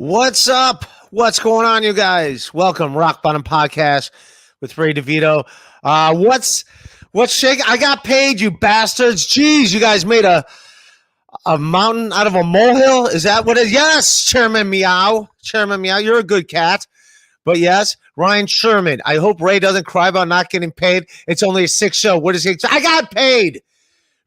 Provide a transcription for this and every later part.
What's up? What's going on, you guys? Welcome, Rock Bottom Podcast with Ray DeVito. What's shaking? I got paid, you bastards. Jeez, you guys made a mountain out of a molehill. Is that what it is? Yes, Chairman Meow. Chairman Meow, you're a good cat. But yes, Ryan Sherman. I hope Ray doesn't cry about not getting paid. It's only a 6 show. What is he? I got paid.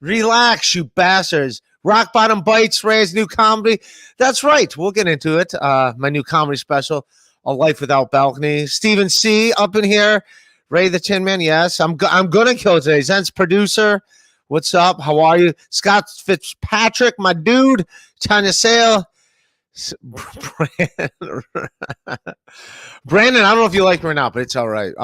Relax, you bastards. Rock Bottom Bites, Ray's new comedy. That's right. We'll get into it. My new comedy special, A Life Without Balcony. Stephen C. up in here. Ray the Tin Man. Yes, I'm gonna kill today. Zen's producer. What's up? How are you? Scott Fitzpatrick, my dude. Tanya Sale. Brandon, I don't know if you like me or not, but it's all right.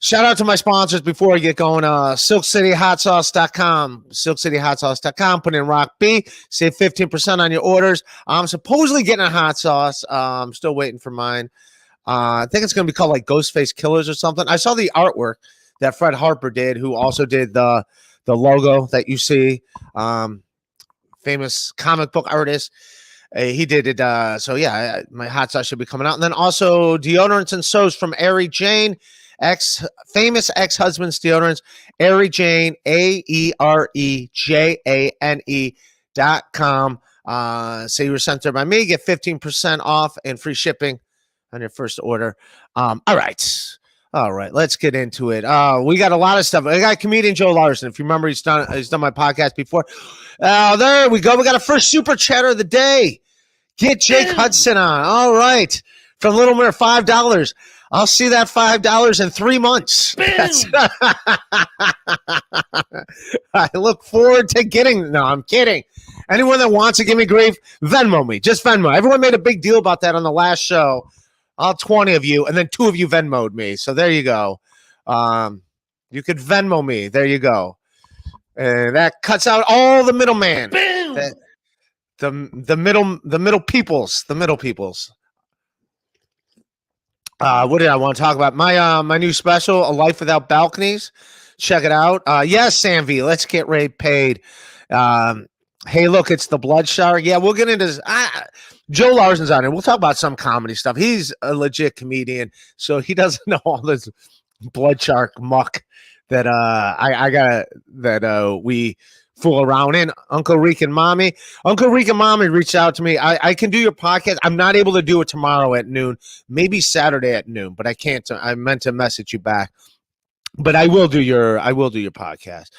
Shout out to my sponsors before I get going. SilkCityHotSauce.com. SilkCityHotSauce.com. Put in Rock B. Save 15% on your orders. I'm supposedly getting a hot sauce. I'm still waiting for mine. I think it's going to be called like Ghostface Killers or something. I saw the artwork that Fred Harper did, who also did the logo that you see. Famous comic book artist. He did it. So, yeah, my hot sauce should be coming out. And then also deodorants and soaps from Ari Jane. Famous ex-husband's deodorants, Ari Jane, AEREJANE.com. Say you were sent there by me, get 15% off and free shipping on your first order. All right, let's get into it. We got a lot of stuff. I got comedian Joe Larson. If you remember, he's done my podcast before. There we go. We got a first super chatter of the day. Get Jake Hudson on. All right, from Little Mirror, $5. I'll see that $5 in 3 months. I look forward to getting. No, I'm kidding. Anyone that wants to give me grief, Venmo me. Just Venmo. Everyone made a big deal about that on the last show. All 20 of you, and then 2 of you Venmo'd me. So there you go. You could Venmo me. There you go. That cuts out all the middleman. The middle peoples. The middle peoples. What did I want to talk about? My new special, A Life Without Balconies. Check it out. Yes, Sam V. Let's get Ray paid. Hey, look, it's the Blood Shark. Yeah, we'll get into this. Joe Larson's on it. We'll talk about some comedy stuff. He's a legit comedian, so he doesn't know all this Blood Shark muck that we fool around in. Uncle Rico and Mommy reached out to me. I can do your podcast. I'm not able to do it tomorrow at noon, maybe Saturday at noon, but I can't. I meant to message you back, but I will do your podcast.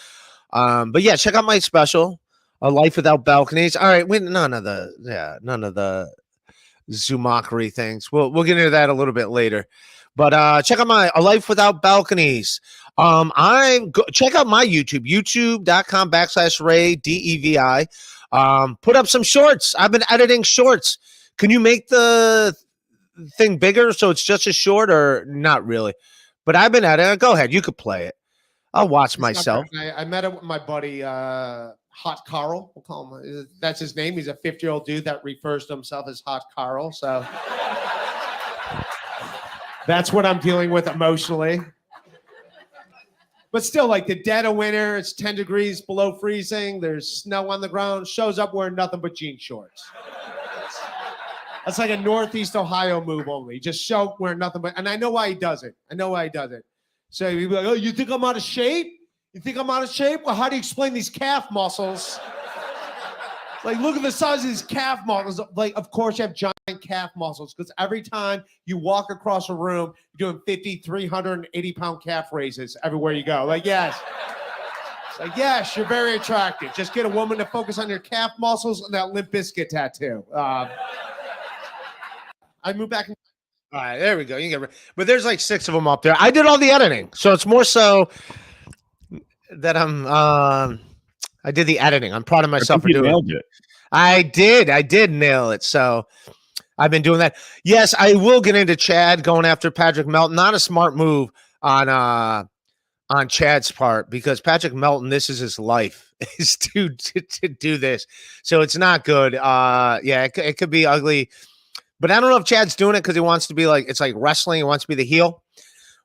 But yeah, check out my special, A Life Without Balconies. All right, none of the Zoomakery things. We'll get into that a little bit later. But check out my A Life Without Balconies. Check out my YouTube, youtube.com/Ray DEVI. Put up some shorts. I've been editing shorts. Can you make the thing bigger so it's just a short or not really? But I've been editing. Go ahead. You could play it. I'll watch myself. I met it with my buddy, Hot Carl. We'll call him. That's his name. He's a 50-year-old dude that refers to himself as Hot Carl. So that's what I'm dealing with emotionally. But still, like the dead of winter, it's 10 degrees below freezing. There's snow on the ground. Shows up wearing nothing but jean shorts. That's like a Northeast Ohio move only. Just show up wearing nothing but, and I know why he does it. So he'd be like, oh, you think I'm out of shape? Well, how do you explain these calf muscles? Like, look at the size of these calf muscles. Like, of course, you have giant calf muscles because every time you walk across a room, you're doing 50, 380-pound calf raises everywhere you go. Like, yes. It's like, yes, you're very attractive. Just get a woman to focus on your calf muscles and that Limp Bizkit tattoo. I moved back. All right, there we go. But there's like 6 of them up there. I did all the editing, so it's more so that I did the editing. I'm proud of myself for doing it. I did nail it. So I've been doing that. Yes, I will get into Chad going after Patrick Melton. Not a smart move on Chad's part because Patrick Melton, this is his life, is to do this. So it's not good. Yeah, it could be ugly. But I don't know if Chad's doing it because he wants to be like, it's like wrestling. He wants to be the heel.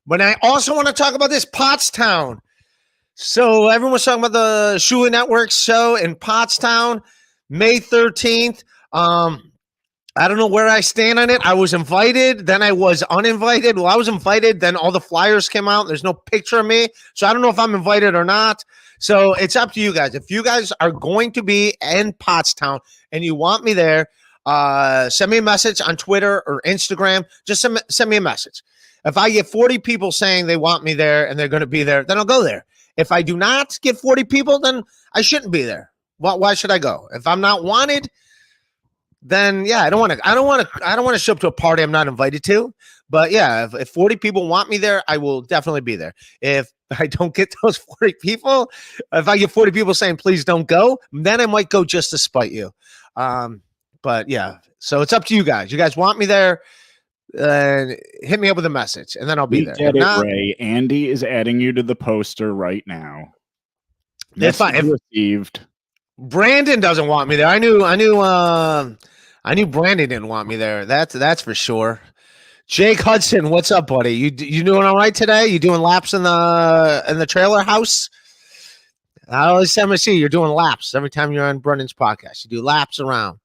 But I also want to talk about this Pottstown. So everyone's talking about the Shuli Network show in Pottstown, May 13th. I don't know where I stand on it. I was invited, then I was uninvited. Well, I was invited, then all the flyers came out. There's no picture of me. So I don't know if I'm invited or not. So it's up to you guys. If you guys are going to be in Pottstown and you want me there, send me a message on Twitter or Instagram. Just send me a message. If I get 40 people saying they want me there and they're going to be there, then I'll go there. If I do not get 40 people, then I shouldn't be there. Why should I go? If I'm not wanted, then yeah, I don't want to show up to a party I'm not invited to. But yeah, if 40 people want me there, I will definitely be there. If I don't get those 40 people, if I get 40 people saying please don't go, then I might go just to spite you. But yeah, so it's up to you guys. You guys want me there? Hit me up with a message, and then I'll be there. Get it, Ray. Andy is adding you to the poster right now. If received. Brandon doesn't want me there. I knew Brandon didn't want me there. That's for sure. Jake Hudson, what's up, buddy? You doing all right today? You doing laps in the trailer house? I always see you're doing laps every time you're on Brennan's podcast. You do laps around.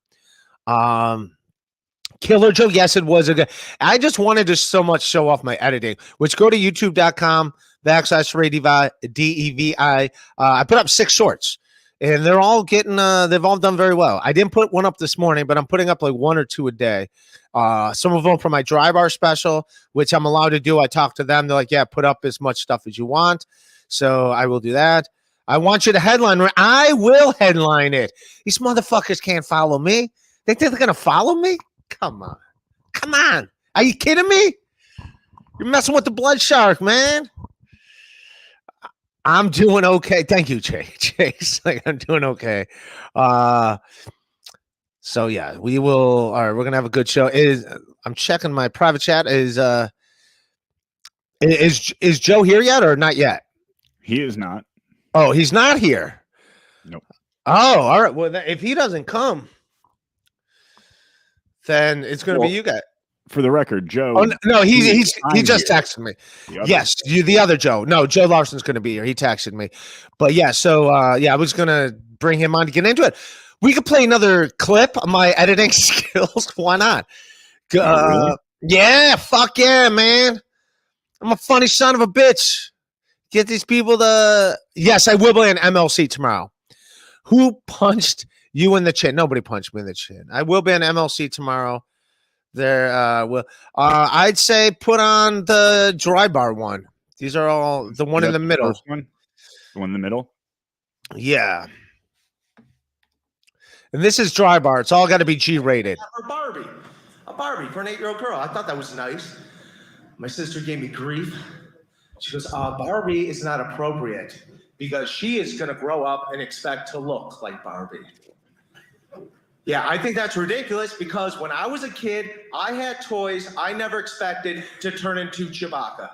Killer Joe, yes, it was a good. I just wanted to so much show off my editing, which go to youtube.com/DEVI. I put up 6 shorts. And they're all getting, they've all done very well. I didn't put one up this morning, but I'm putting up like 1 or 2 a day. Some of them for my dry bar special, which I'm allowed to do. I talked to them. They're like, yeah, put up as much stuff as you want. So I will do that. I want you to headline. I will headline it. These motherfuckers can't follow me. They think they're going to follow me? Come on. Come on. Are you kidding me? You're messing with the blood shark, man. I'm doing okay. Thank you, Chase. Like, I'm doing okay. So yeah, we will. All right, we're gonna have a good show. I'm checking my private chat. Is Joe here yet or not yet? He is not. Oh, he's not here. Nope. Oh, all right. Well, if he doesn't come, then it's gonna be you guys. For the record, Joe. Oh no, he just texted me. Yes, the other Joe. No, Joe Larson's going to be here. He texted me, but yeah. So yeah, I was going to bring him on to get into it. We could play another clip of my editing skills. Why not? Really? Yeah, fuck yeah, man. I'm a funny son of a bitch. Get these people to. Yes, I will be in MLC tomorrow. Who punched you in the chin? Nobody punched me in the chin. I will be in MLC tomorrow. There will I'd say put on the dry bar one. These are all the one in the middle. The one in the middle? Yeah. And this is dry bar. It's all got to be G-rated. For Barbie. A Barbie for an 8-year-old girl. I thought that was nice. My sister gave me grief. She goes, Barbie is not appropriate because she is going to grow up and expect to look like Barbie. Yeah, I think that's ridiculous because when I was a kid, I had toys I never expected to turn into Chewbacca.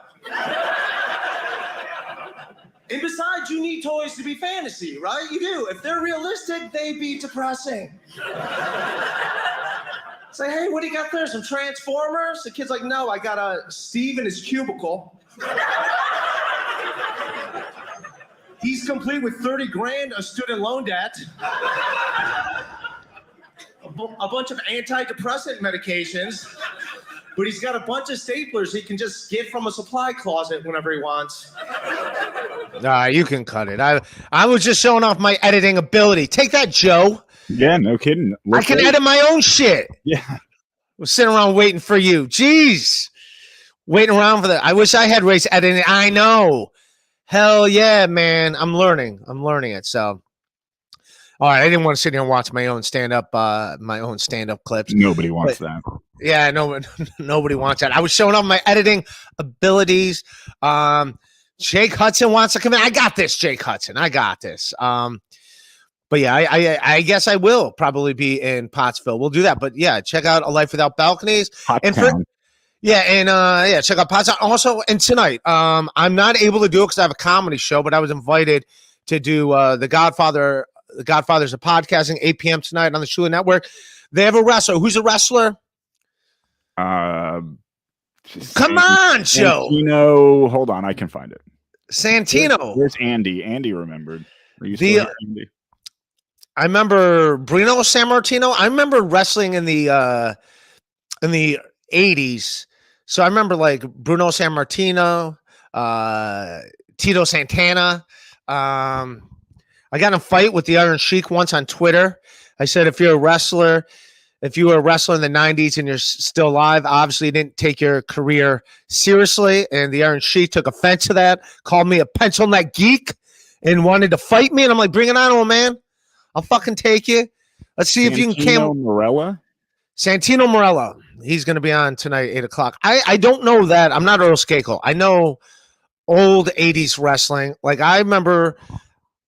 And besides, you need toys to be fantasy, right? You do. If they're realistic, they'd be depressing. Say, hey, what do you got there? Some Transformers? The kid's like, no, I got a Steve in his cubicle. He's complete with 30 grand of student loan debt. A bunch of antidepressant medications, but he's got a bunch of staplers he can just get from a supply closet whenever he wants. You can cut it. I was just showing off my editing ability. Take that, Joe. Yeah, no kidding. I can edit my own shit. Yeah. We're sitting around waiting for you. Jeez. Waiting around for that. I wish I had race editing. I know. Hell yeah, man. I'm learning it. So all right, I didn't want to sit here and watch my own stand-up clips. Nobody wants that. Yeah, nobody wants that. I was showing off my editing abilities. Jake Hudson wants to come in. I got this, Jake Hudson. I got this. But yeah, I guess I will probably be in Pottsville. We'll do that. But yeah, check out A Life Without Balconies. Pottstown. Check out Pottstown. Also, and tonight, I'm not able to do it because I have a comedy show, but I was invited to do The Godfather. The Godfathers of Podcasting, 8 p.m. tonight on the Shuli Network. They have a wrestler. Who's a wrestler? Come on, Joe. Santino. Hold on, I can find it. Santino. Where's Andy? Andy remembered. Are you still here, Andy? I remember Bruno Sammartino. I remember wrestling in the 80s. So I remember like Bruno Sammartino, Tito Santana. I got in a fight with the Iron Sheik once on Twitter. I said, if you were a wrestler in the 90s and you're still alive, obviously you didn't take your career seriously. And the Iron Sheik took offense to that, called me a pencil neck geek, and wanted to fight me. And I'm like, bring it on, old man. I'll fucking take you. Let's see if you can Morella? Santino Morella. He's going to be on tonight, 8 o'clock. I don't know that. I'm not Earl Skakel. I know old 80s wrestling. Like, I remember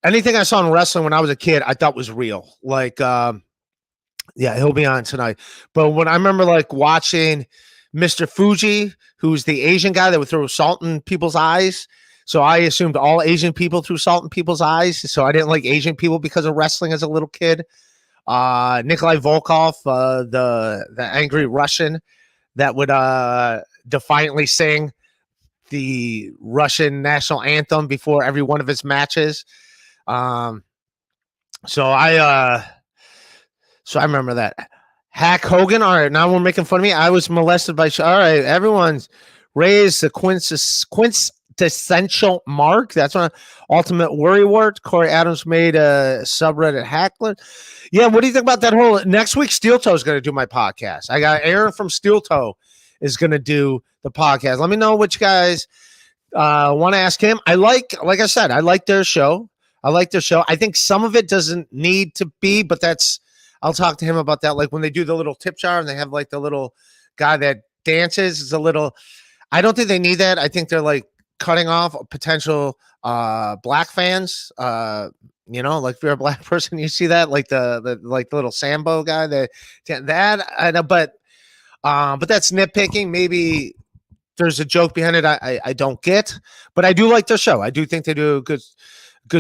anything I saw in wrestling when I was a kid, I thought was real. Like, yeah, he'll be on tonight. But when I remember, like, watching Mr. Fuji, who's the Asian guy that would throw salt in people's eyes. So I assumed all Asian people threw salt in people's eyes. So I didn't like Asian people because of wrestling as a little kid. Nikolai Volkov, the angry Russian that would defiantly sing the Russian national anthem before every one of his matches. So I remember that. Hack Hogan. All right, now we're making fun of me. I was molested by. All right, everyone's raised the quintessential mark. That's one. Ultimate Worry Wart. Corey Adams made a subreddit Hackler. Yeah, what do you think about that whole next week? Steel Toe is going to do my podcast. I got Aaron from Steel Toe is going to do the podcast. Let me know what you guys want to ask him. Like I said, I like their show. I think some of it doesn't need to be, but I'll talk to him about that. Like when they do the little tip jar and they have like the little guy that dances, is a little, I don't think they need that. I think they're like cutting off potential black fans. Like if you're a black person, you see that, like the little Sambo guy that I know, but that's nitpicking. Maybe there's a joke behind it I don't get, but I do like their show. I do think they do a good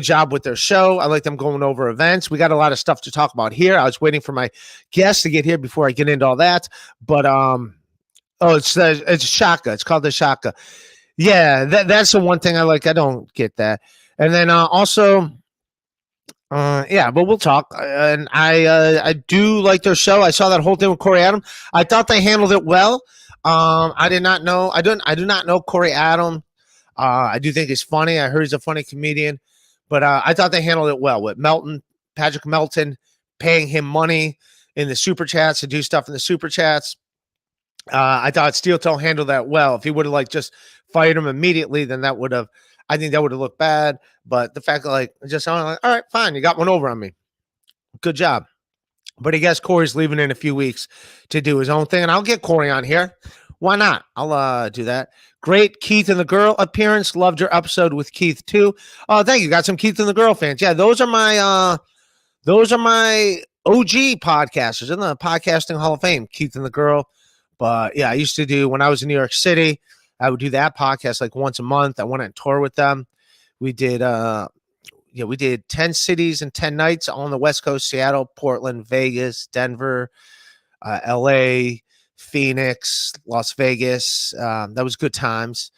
job with their show. I like them going over events. We got a lot of stuff to talk about here. I was waiting for my guests to get here before I get into all that, but it's Shaka. It's called the Shaka. Yeah, that's the one thing I like. I don't get that. And then also, but we'll talk. And I do like their show. I saw that whole thing with Corey Adam. I thought they handled it well. I did not know. I do not know Corey Adam. I do think he's funny. I heard he's a funny comedian, but I thought they handled it well with Patrick Melton, paying him money in the super chats to do stuff in the super chats. I thought Steel Toe handled that well. If he would have like just fired him immediately, then I think that would have looked bad. But the fact that like all right, fine, you got one over on me. Good job. But I guess Corey's leaving in a few weeks to do his own thing, and I'll get Corey on here. Why not? I'll do that. Great Keith and the Girl appearance. Loved your episode with Keith too. Oh, thank you. Got some Keith and the Girl fans. Yeah, those are my OG podcasters in the Podcasting Hall of Fame. Keith and the Girl. But yeah, I used to do when I was in New York City. I would do that podcast like once a month. I went on tour with them. We did 10 cities and 10 nights on the West Coast: Seattle, Portland, Vegas, Denver, LA, Phoenix, Las Vegas. That was good times.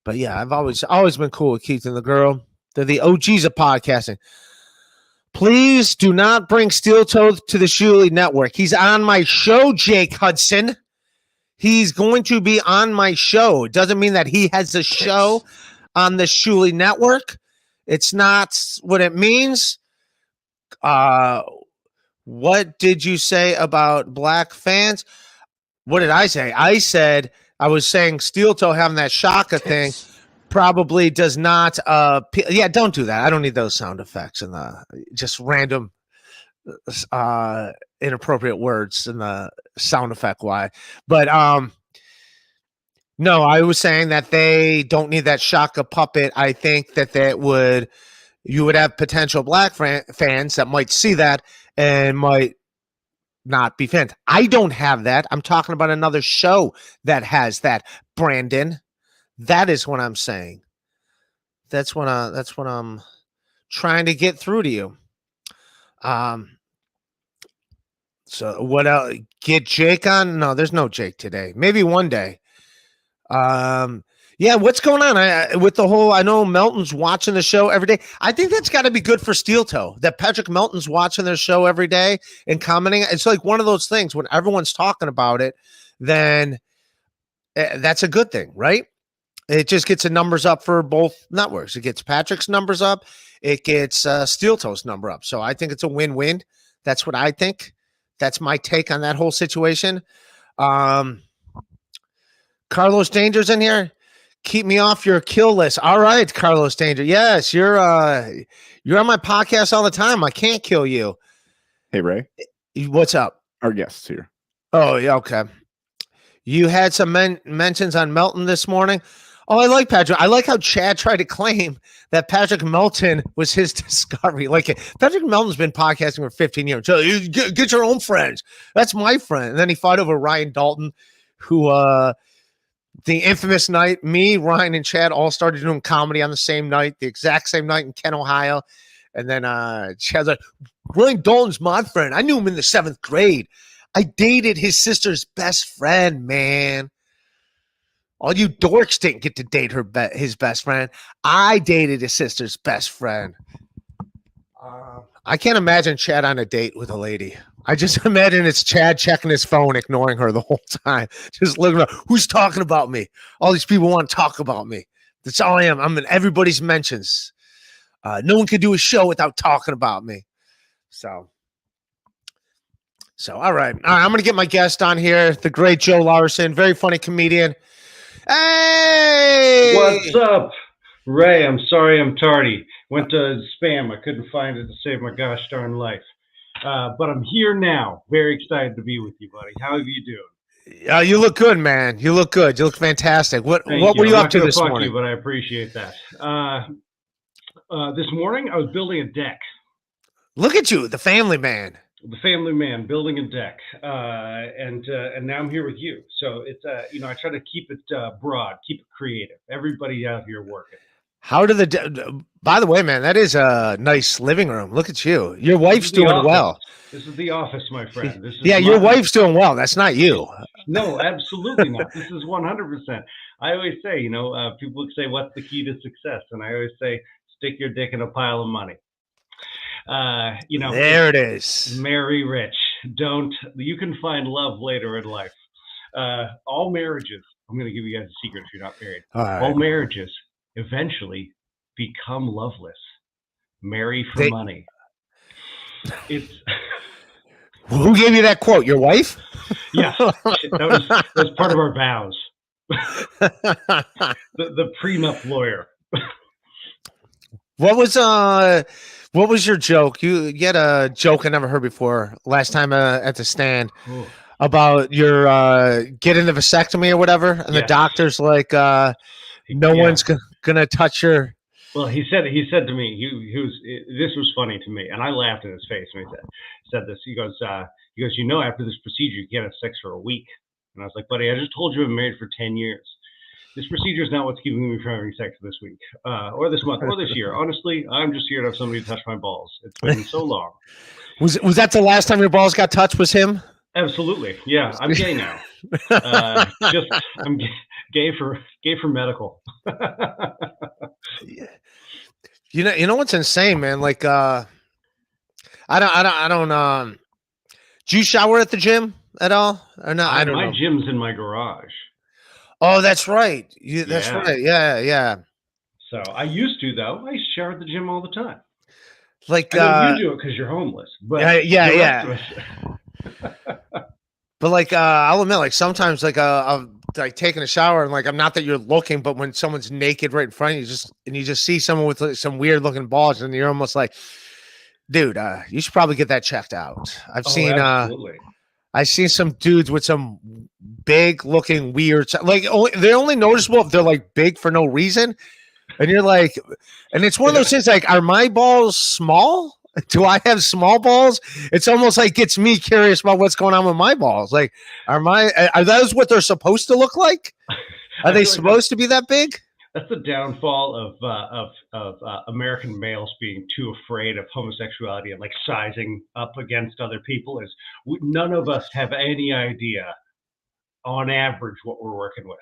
But yeah, I've always been cool with Keith and the Girl. They're the OGs of podcasting. Please do not bring Steel Toe to the Shuli Network. He's on my show, Jake Hudson. He's going to be on my show. It doesn't mean that he has a show on the Shuli Network. It's not what it means. What did you say about black fans? What did I say? I said I was saying Steel Toe having that Shaka thing probably does not. Yeah, don't do that. I don't need those sound effects and just random inappropriate words in the sound effect. Why? But no, I was saying that they don't need that Shaka puppet. I think that you would have potential black fans that might see that and might not be fans. I don't have that. I'm talking about another show that has that. Brandon, that is what I'm saying. That's what I'm trying to get through to you. So what else? Get Jake on? No, there's no Jake today. Maybe one day. Yeah, what's going on? With the whole, I know Melton's watching the show every day. I think that's got to be good for Steel Toe, that Patrick Melton's watching their show every day and commenting. It's like one of those things when everyone's talking about it, then that's a good thing, right? It just gets the numbers up for both networks. It gets Patrick's numbers up. It gets Steel Toe's number up. So I think it's a win-win. That's what I think. That's my take on that whole situation. Carlos Danger's in here. Keep me off your kill list. All right, Carlos Danger. Yes, you're on my podcast all the time. I can't kill you. Hey, Ray. What's up? Our guest's here. Oh, yeah, okay. You had some mentions on Melton this morning. Oh, I like Patrick. I like how Chad tried to claim that Patrick Melton was his discovery. Like, Patrick Melton's been podcasting for 15 years. So you get your own friends. That's my friend. And then he fought over Ryan Dalton, who the infamous night, me, Ryan, and Chad all started doing comedy on the same night, the exact same night in Kent, Ohio. And then Chad's like, Ryan Dalton's my friend. I knew him in the 7th grade. I dated his sister's best friend, man. All you dorks didn't get to date his best friend. I dated his sister's best friend. I can't imagine Chad on a date with a lady. I just imagine it's Chad checking his phone, ignoring her the whole time. Just looking at who's talking about me. All these people want to talk about me. That's all I am. I'm in everybody's mentions. No one can do a show without talking about me. So all right. I'm going to get my guest on here, the great Joe Larson, very funny comedian. Hey! What's up? Ray, I'm sorry I'm tardy. Went to spam. I couldn't find it to save my gosh darn life. But I'm here now. Very excited to be with you, buddy. How are you doing? You look good, man. You look good. You look fantastic. What were you up to this morning? But I appreciate that. This morning, I was building a deck. Look at you, the family man. The family man building a deck, and now I'm here with you. So it's I try to keep it broad, keep it creative. Everybody out here working. How do by the way, man, that is a nice living room. Look at you. Your wife's doing well. This is the office, my friend. This is your wife's doing well. That's not you. No, absolutely not. This is 100%. I always say, people say, what's the key to success? And I always say, stick your dick in a pile of money. There it is. Marry rich. You can find love later in life. All marriages, I'm going to give you guys a secret if you're not married. All marriages eventually become loveless. Marry for money. It's who gave you that quote? Your wife? Yeah, that was part of our vows. the prenup lawyer. What was your joke? You had a joke I never heard before last time at the stand about your getting the vasectomy or whatever, and the doctor's like, no one's gonna touch your. Well, he said to me, this was funny to me, and I laughed in his face when he said this. He goes, after this procedure, you can't have sex for a week. And I was like, buddy, I just told you I've been married for 10 years. This procedure is not what's keeping me from having sex this week, or this month, or this year. Honestly, I'm just here to have somebody touch my balls. It's been so long. Was that the last time your balls got touched? Was him? Absolutely. Yeah, I'm gay now. I'm gay for medical. You know what's insane, man? Like, I don't. Do you shower at the gym at all, or no? I don't know. My gym's in my garage. Oh, that's right. That's right. Yeah. So I used to, though. I used to shower at the gym all the time. Like, I know you do it because you're homeless. But yeah. But like, I'll admit, like sometimes, like, I'll like taking a shower and like, I'm not that you're looking, but when someone's naked right in front of you, you just see someone with like, some weird looking balls, and you're almost like, dude, you should probably get that checked out. I've seen some dudes with some big looking weird, like they're only noticeable if they're like big for no reason. And you're like, and it's one of those things like, are my balls small? Do I have small balls? It's almost like gets me curious about what's going on with my balls. Like, are those what they're supposed to look like? Are they supposed to be that big? That's the downfall of American males being too afraid of homosexuality and like sizing up against other people. Is none of us have any idea, on average, what we're working with.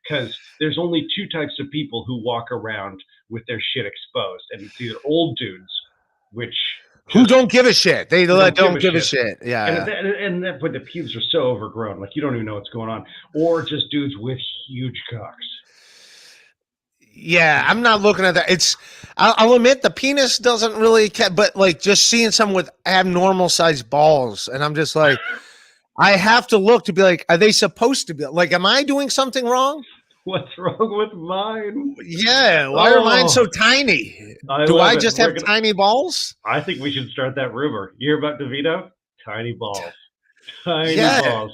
because there's only two types of people who walk around with their shit exposed, and it's either old dudes, which who don't give a shit. They don't give a shit. shit. Yeah. But the pubes are so overgrown, like you don't even know what's going on, or just dudes with huge cocks. Yeah, I'm not looking at that. I'll admit the penis doesn't really, but like just seeing someone with abnormal sized balls, and I'm just like, I have to look to be like, are they supposed to be like, am I doing something wrong? What's wrong with mine? Yeah, why are mine so tiny? Do I just have tiny balls? I think we should start that rumor. You hear about DeVito? Tiny balls. Tiny balls.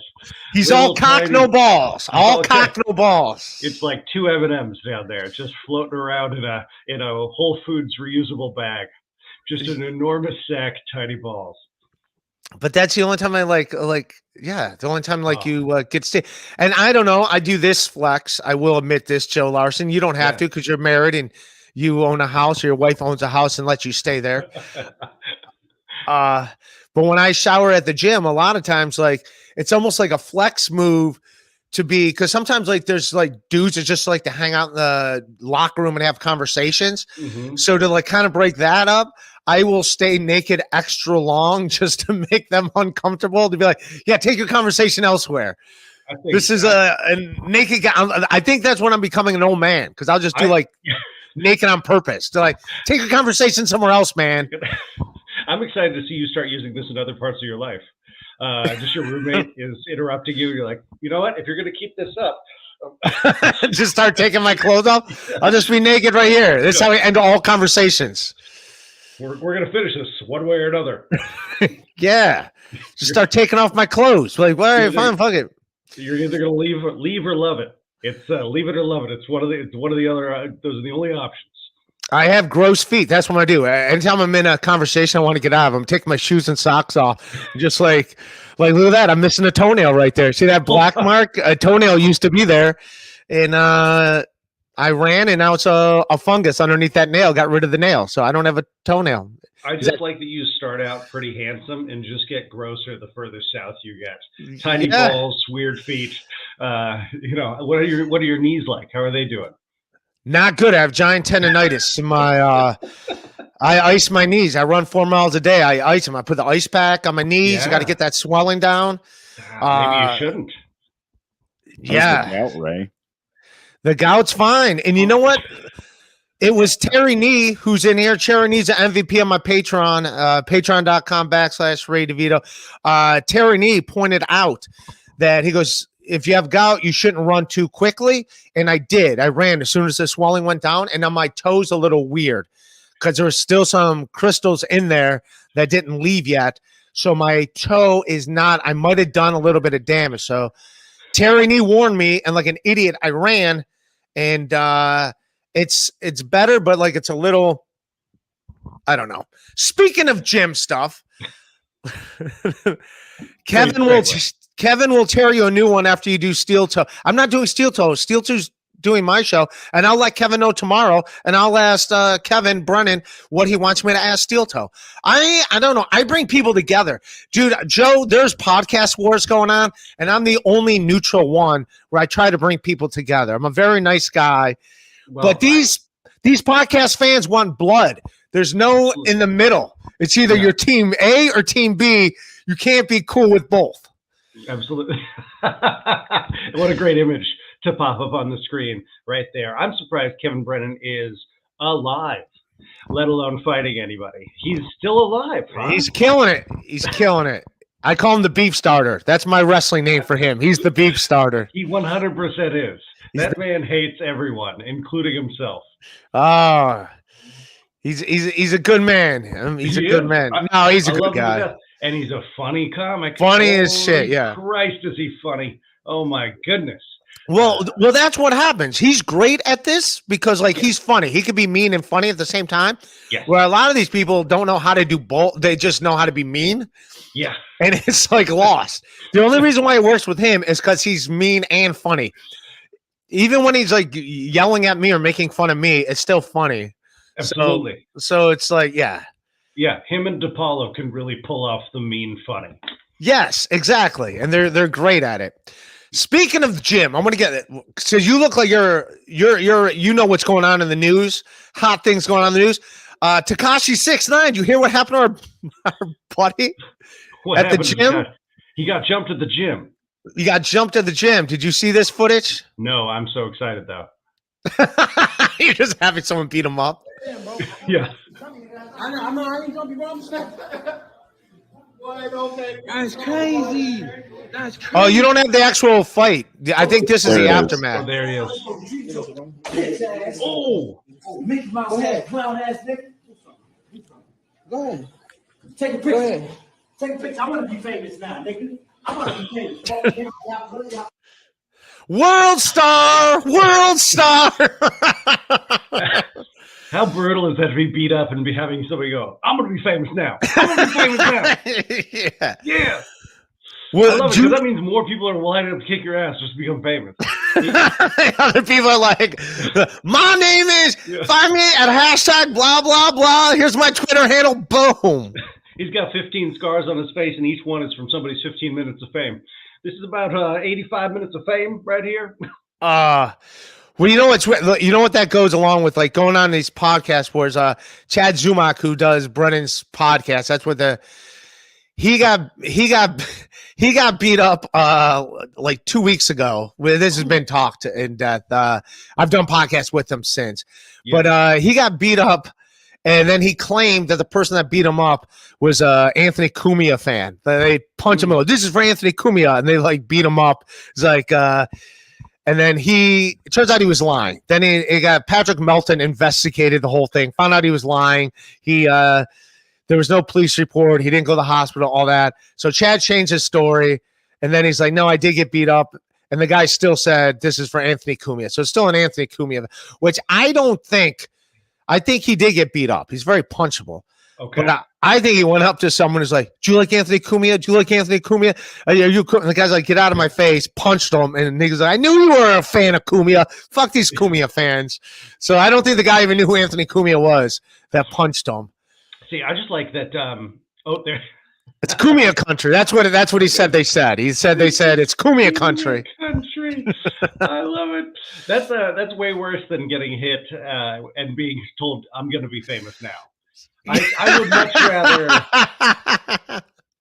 He's all cock, no balls. All cock, no balls. It's like two M&Ms down there, just floating around in a Whole Foods reusable bag. Just an enormous sack, tiny balls. But that's the only time I the only time you get to. And I don't know. I do this flex. I will admit this, Joe Larson. You don't have to because you're married and you own a house, or your wife owns a house and lets you stay there. But when I shower at the gym, a lot of times, like, it's almost like a flex move to be, because sometimes like there's like dudes that just like to hang out in the locker room and have conversations. Mm-hmm. So to like kind of break that up, I will stay naked extra long just to make them uncomfortable, to be like, yeah, take your conversation elsewhere. This is a naked guy. I think that's when I'm becoming an old man, because I'll just do naked on purpose to like take your conversation somewhere else, man. I'm excited to see you start using this in other parts of your life. Just your roommate is interrupting you. You're like, you know what? If you're going to keep this up, just start taking my clothes off. I'll just be naked right here. This is how we end all conversations. We're going to finish this one way or another. Yeah. Just start taking off my clothes. Like, well, all right, fine, fuck it. You're either going to leave or love it. It's leave it or love it. It's one of the other. Those are the only options. I have gross feet. That's what I do. Anytime I'm in a conversation, I want to get out of them. Take my shoes and socks off. Just like look at that. I'm missing a toenail right there. See that black mark? A toenail used to be there, and I ran, and now it's a fungus underneath that nail. Got rid of the nail, so I don't have a toenail. I just like that you start out pretty handsome and just get grosser the further south you get. Tiny balls, weird feet. What are your knees like? How are they doing? Not good. I have giant tendonitis in my. I ice my knees. I run 4 miles a day. I ice them. I put the ice pack on my knees. Yeah. I got to get that swelling down. Maybe you shouldn't. Yeah, the gout, Ray. The gout's fine. And you know what? It was Terry Nee who's in here. Terry Nee's an MVP on my Patreon. Patreon.com/Ray DeVito. Terry Nee pointed out that he goes, if you have gout, you shouldn't run too quickly. And I did. I ran as soon as the swelling went down. And now my toe's a little weird because there was still some crystals in there that didn't leave yet. So my toe is not, I might have done a little bit of damage. So Terry Nee warned me, and like an idiot, I ran. And it's better, but like it's a little, I don't know. Speaking of gym stuff, Kevin will tear you a new one after you do steel toe. I'm not doing steel toe. Steel toe's doing my show, and I'll let Kevin know tomorrow, and I'll ask Kevin Brennan what he wants me to ask steel toe. I don't know. I bring people together. Dude, Joe, there's podcast wars going on, and I'm the only neutral one where I try to bring people together. I'm a very nice guy, but these podcast fans want blood. There's no in the middle. It's either your team A or team B. You can't be cool with both. Absolutely. What a great image to pop up on the screen right there. I'm surprised Kevin Brennan is alive, let alone fighting anybody. He's still alive. Huh? He's killing it. He's killing it. I call him the beef starter. That's my wrestling name for him. He's the beef starter. He 100% is. That man hates everyone, including himself. He's a good man. He's a good man. No, he's a good guy. And he's a funny comic. Funny as shit, yeah. Christ, is he funny? Oh, my goodness. Well, that's what happens. He's great at this because, like, he's funny. He could be mean and funny at the same time. Yeah. Where a lot of these people don't know how to do both. They just know how to be mean. Yeah. And it's, like, lost. The only reason why it works with him is because he's mean and funny. Even when he's, like, yelling at me or making fun of me, it's still funny. Absolutely. So it's like, yeah. Yeah, him and DePaulo can really pull off the mean funny. Yes, exactly, and they're great at it. Speaking of the gym, I'm gonna get it. So you look like you know what's going on in the news, hot things going on in the news. Tekashi 6ix9ine, you hear what happened to our buddy What at the happened to gym? He got jumped at the gym. You got jumped at the gym. Did you see this footage? No, I'm so excited though. You're just having someone beat him up. Yeah. I ain't gonna be wrong. That's crazy. That's crazy. Oh, you don't have the actual fight. I think this is the Oh, aftermath. there he is. Oh, Mickey Mouse head, clown ass nigga. Go ahead. Take a Go picture. ahead. Take a picture. I want to be famous now, nigga. I want to be famous. World star, world star. how brutal is that to be beat up and be having somebody go, I'm going to be famous now. I'm going to be famous now. Yeah. Yeah. Well, I love it because that means more people are lining up to kick your ass just to become famous. other people are like, my name is, find me at hashtag blah, blah, blah. Here's my Twitter handle. Boom. He's got 15 scars on his face, and each one is from somebody's 15 minutes of fame. This is about 85 minutes of fame right here. Well, you know what that goes along with, like going on these podcasts where Chad Zumock, who does Brennan's podcast. That's what he got beat up like 2 weeks ago. Where this has been talked in depth. I've done podcasts with him since, but he got beat up, and then he claimed that the person that beat him up was Anthony Cumia fan. They punch him. This is for Anthony Cumia, and they like beat him up. It's like. And then it turns out he was lying. Then he got Patrick Melton investigated the whole thing, found out he was lying. There was no police report. He didn't go to the hospital, all that. So Chad changed his story. And then he's like, no, I did get beat up. And the guy still said, this is for Anthony Cumia. So it's still an Anthony Cumia, which I think he did get beat up. He's very punchable. Okay. But I think he went up to someone who's like, do you like Anthony Cumia? Do you like Anthony Cumia? Are you? And the guy's like, get out of my face, punched him. And niggas like, I knew you were a fan of Cumia. Fuck these Cumia fans. So I don't think the guy even knew who Anthony Cumia was that punched him. See, I just like that. There. It's Cumia country. That's what he said. They said it's Cumia country. Country. I love it. That's way worse than getting hit and being told I'm going to be famous now. I would much rather.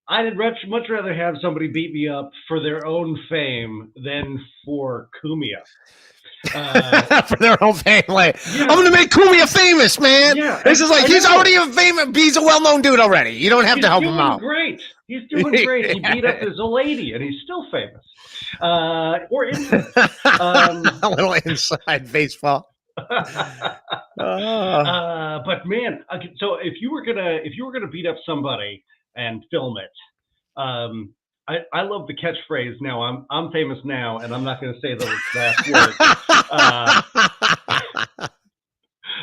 I'd much rather have somebody beat me up for their own fame than for Cumia. For their own fame, like I'm gonna make Cumia famous, man. Yeah, this is like he's already a famous. He's a well-known dude already. You don't have to help him out. Great. He's doing great. He beat up his old lady, and he's still famous. Or inside. A little inside baseball. But man, so if you were gonna beat up somebody and film it, I love the catchphrase. Now I'm famous now, and I'm not going to say the last word.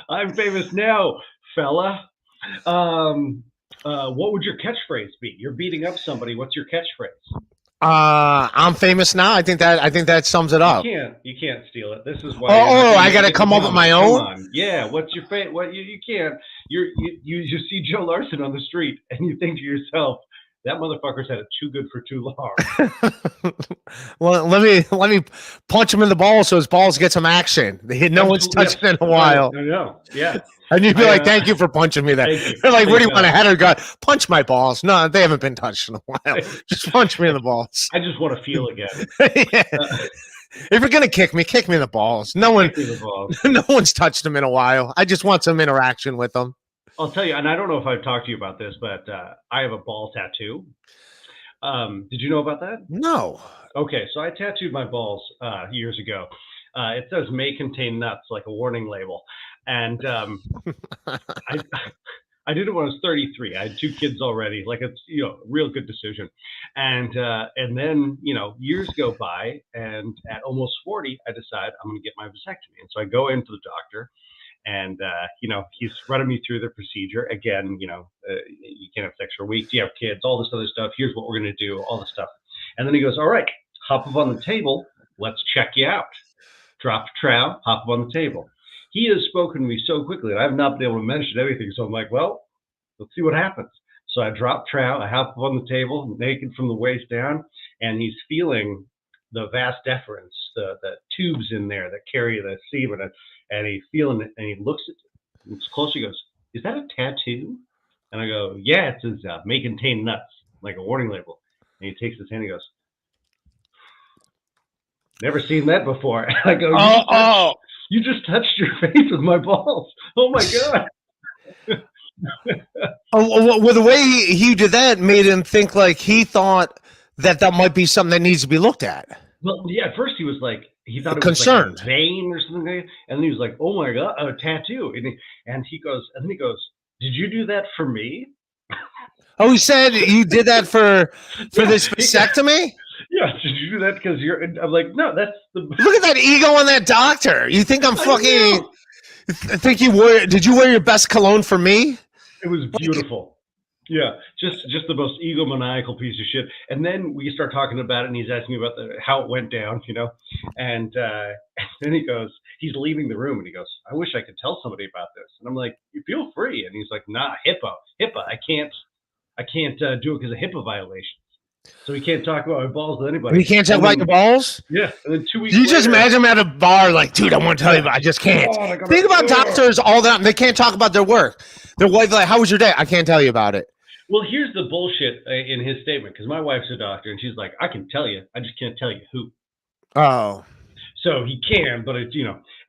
I'm famous now, fella. What would your catchphrase be? You're beating up somebody. What's your catchphrase? I'm famous now. I think that sums it up. You can't steal it. This is why. I got to come up with my own. On. Yeah. What's your fate? What you can't. You see Joe Larson on the street, and you think to yourself, that motherfucker's had it too good for too long. Well, let me punch him in the balls so his balls get some action. No one's touched it in a while. I know. Yeah. And you'd be like, thank you for punching me there. They're like, where do you want a header gun? Punch my balls. No, they haven't been touched in a while. Just punch me in the balls. I just want to feel again. Yeah. If you're gonna kick me in the balls. No one's touched them in a while. I just want some interaction with them. I'll tell you, and I don't know if I've talked to you about this, but I have a ball tattoo. Did you know about that? No. Okay, so I tattooed my balls years ago. It says "may contain nuts," like a warning label, and I did it when I was 33. I had 2 kids already. Like it's real good decision, and then years go by, and at almost 40, I decide I'm going to get my vasectomy, and so I go into the doctor. And, he's running me through the procedure. Again, you can't have sex for a week. Do you have kids? All this other stuff. Here's what we're going to do. All this stuff. And then he goes, all right, hop up on the table. Let's check you out. Drop the trowel, hop up on the table. He has spoken to me so quickly that I've not been able to mention everything. So I'm like, well, let's see what happens. So I drop trout. I hop up on the table, naked from the waist down, and he's feeling the vas deferens, the tubes in there that carry the semen, and he's feeling it, and he looks close. He goes, "Is that a tattoo?" And I go, "Yeah, it says may contain nuts," like a warning label. And he takes his hand, and he goes, "Never seen that before." I go, you just touched your face with my balls. Oh my God. Well, the way he did that made him think like he thought that might be something that needs to be looked at. Well, yeah, at first he was like, he thought it concerned. was like a vein or something, and then he was like, "Oh my God, a tattoo!" And then he goes, "Did you do that for me?" Oh, he said you did that for this vasectomy? Yeah, did you do that because you're? I'm like, no, that's the. Look at that ego on that doctor. You think I'm fucking? Think you wore? Did you wear your best cologne for me? It was beautiful. Yeah, just the most egomaniacal piece of shit. And then we start talking about it, and he's asking me about how it went down, And then he goes, he's leaving the room, and he goes, "I wish I could tell somebody about this." And I'm like, "You feel free." And he's like, "Nah, HIPAA. I can't do it because of HIPAA violations. So he can't talk about my balls to anybody." You can't talk about your balls? Yeah. And then 2 weeks You later, just imagine him at a bar like, "Dude, I want to tell you, but I just can't." Think about doctors all the time. They can't talk about their work. Their wife like, "How was your day?" "I can't tell you about it." Well, here's the bullshit in his statement, because my wife's a doctor, and she's like, "I can tell you. I just can't tell you who." Oh. So he can, but it's,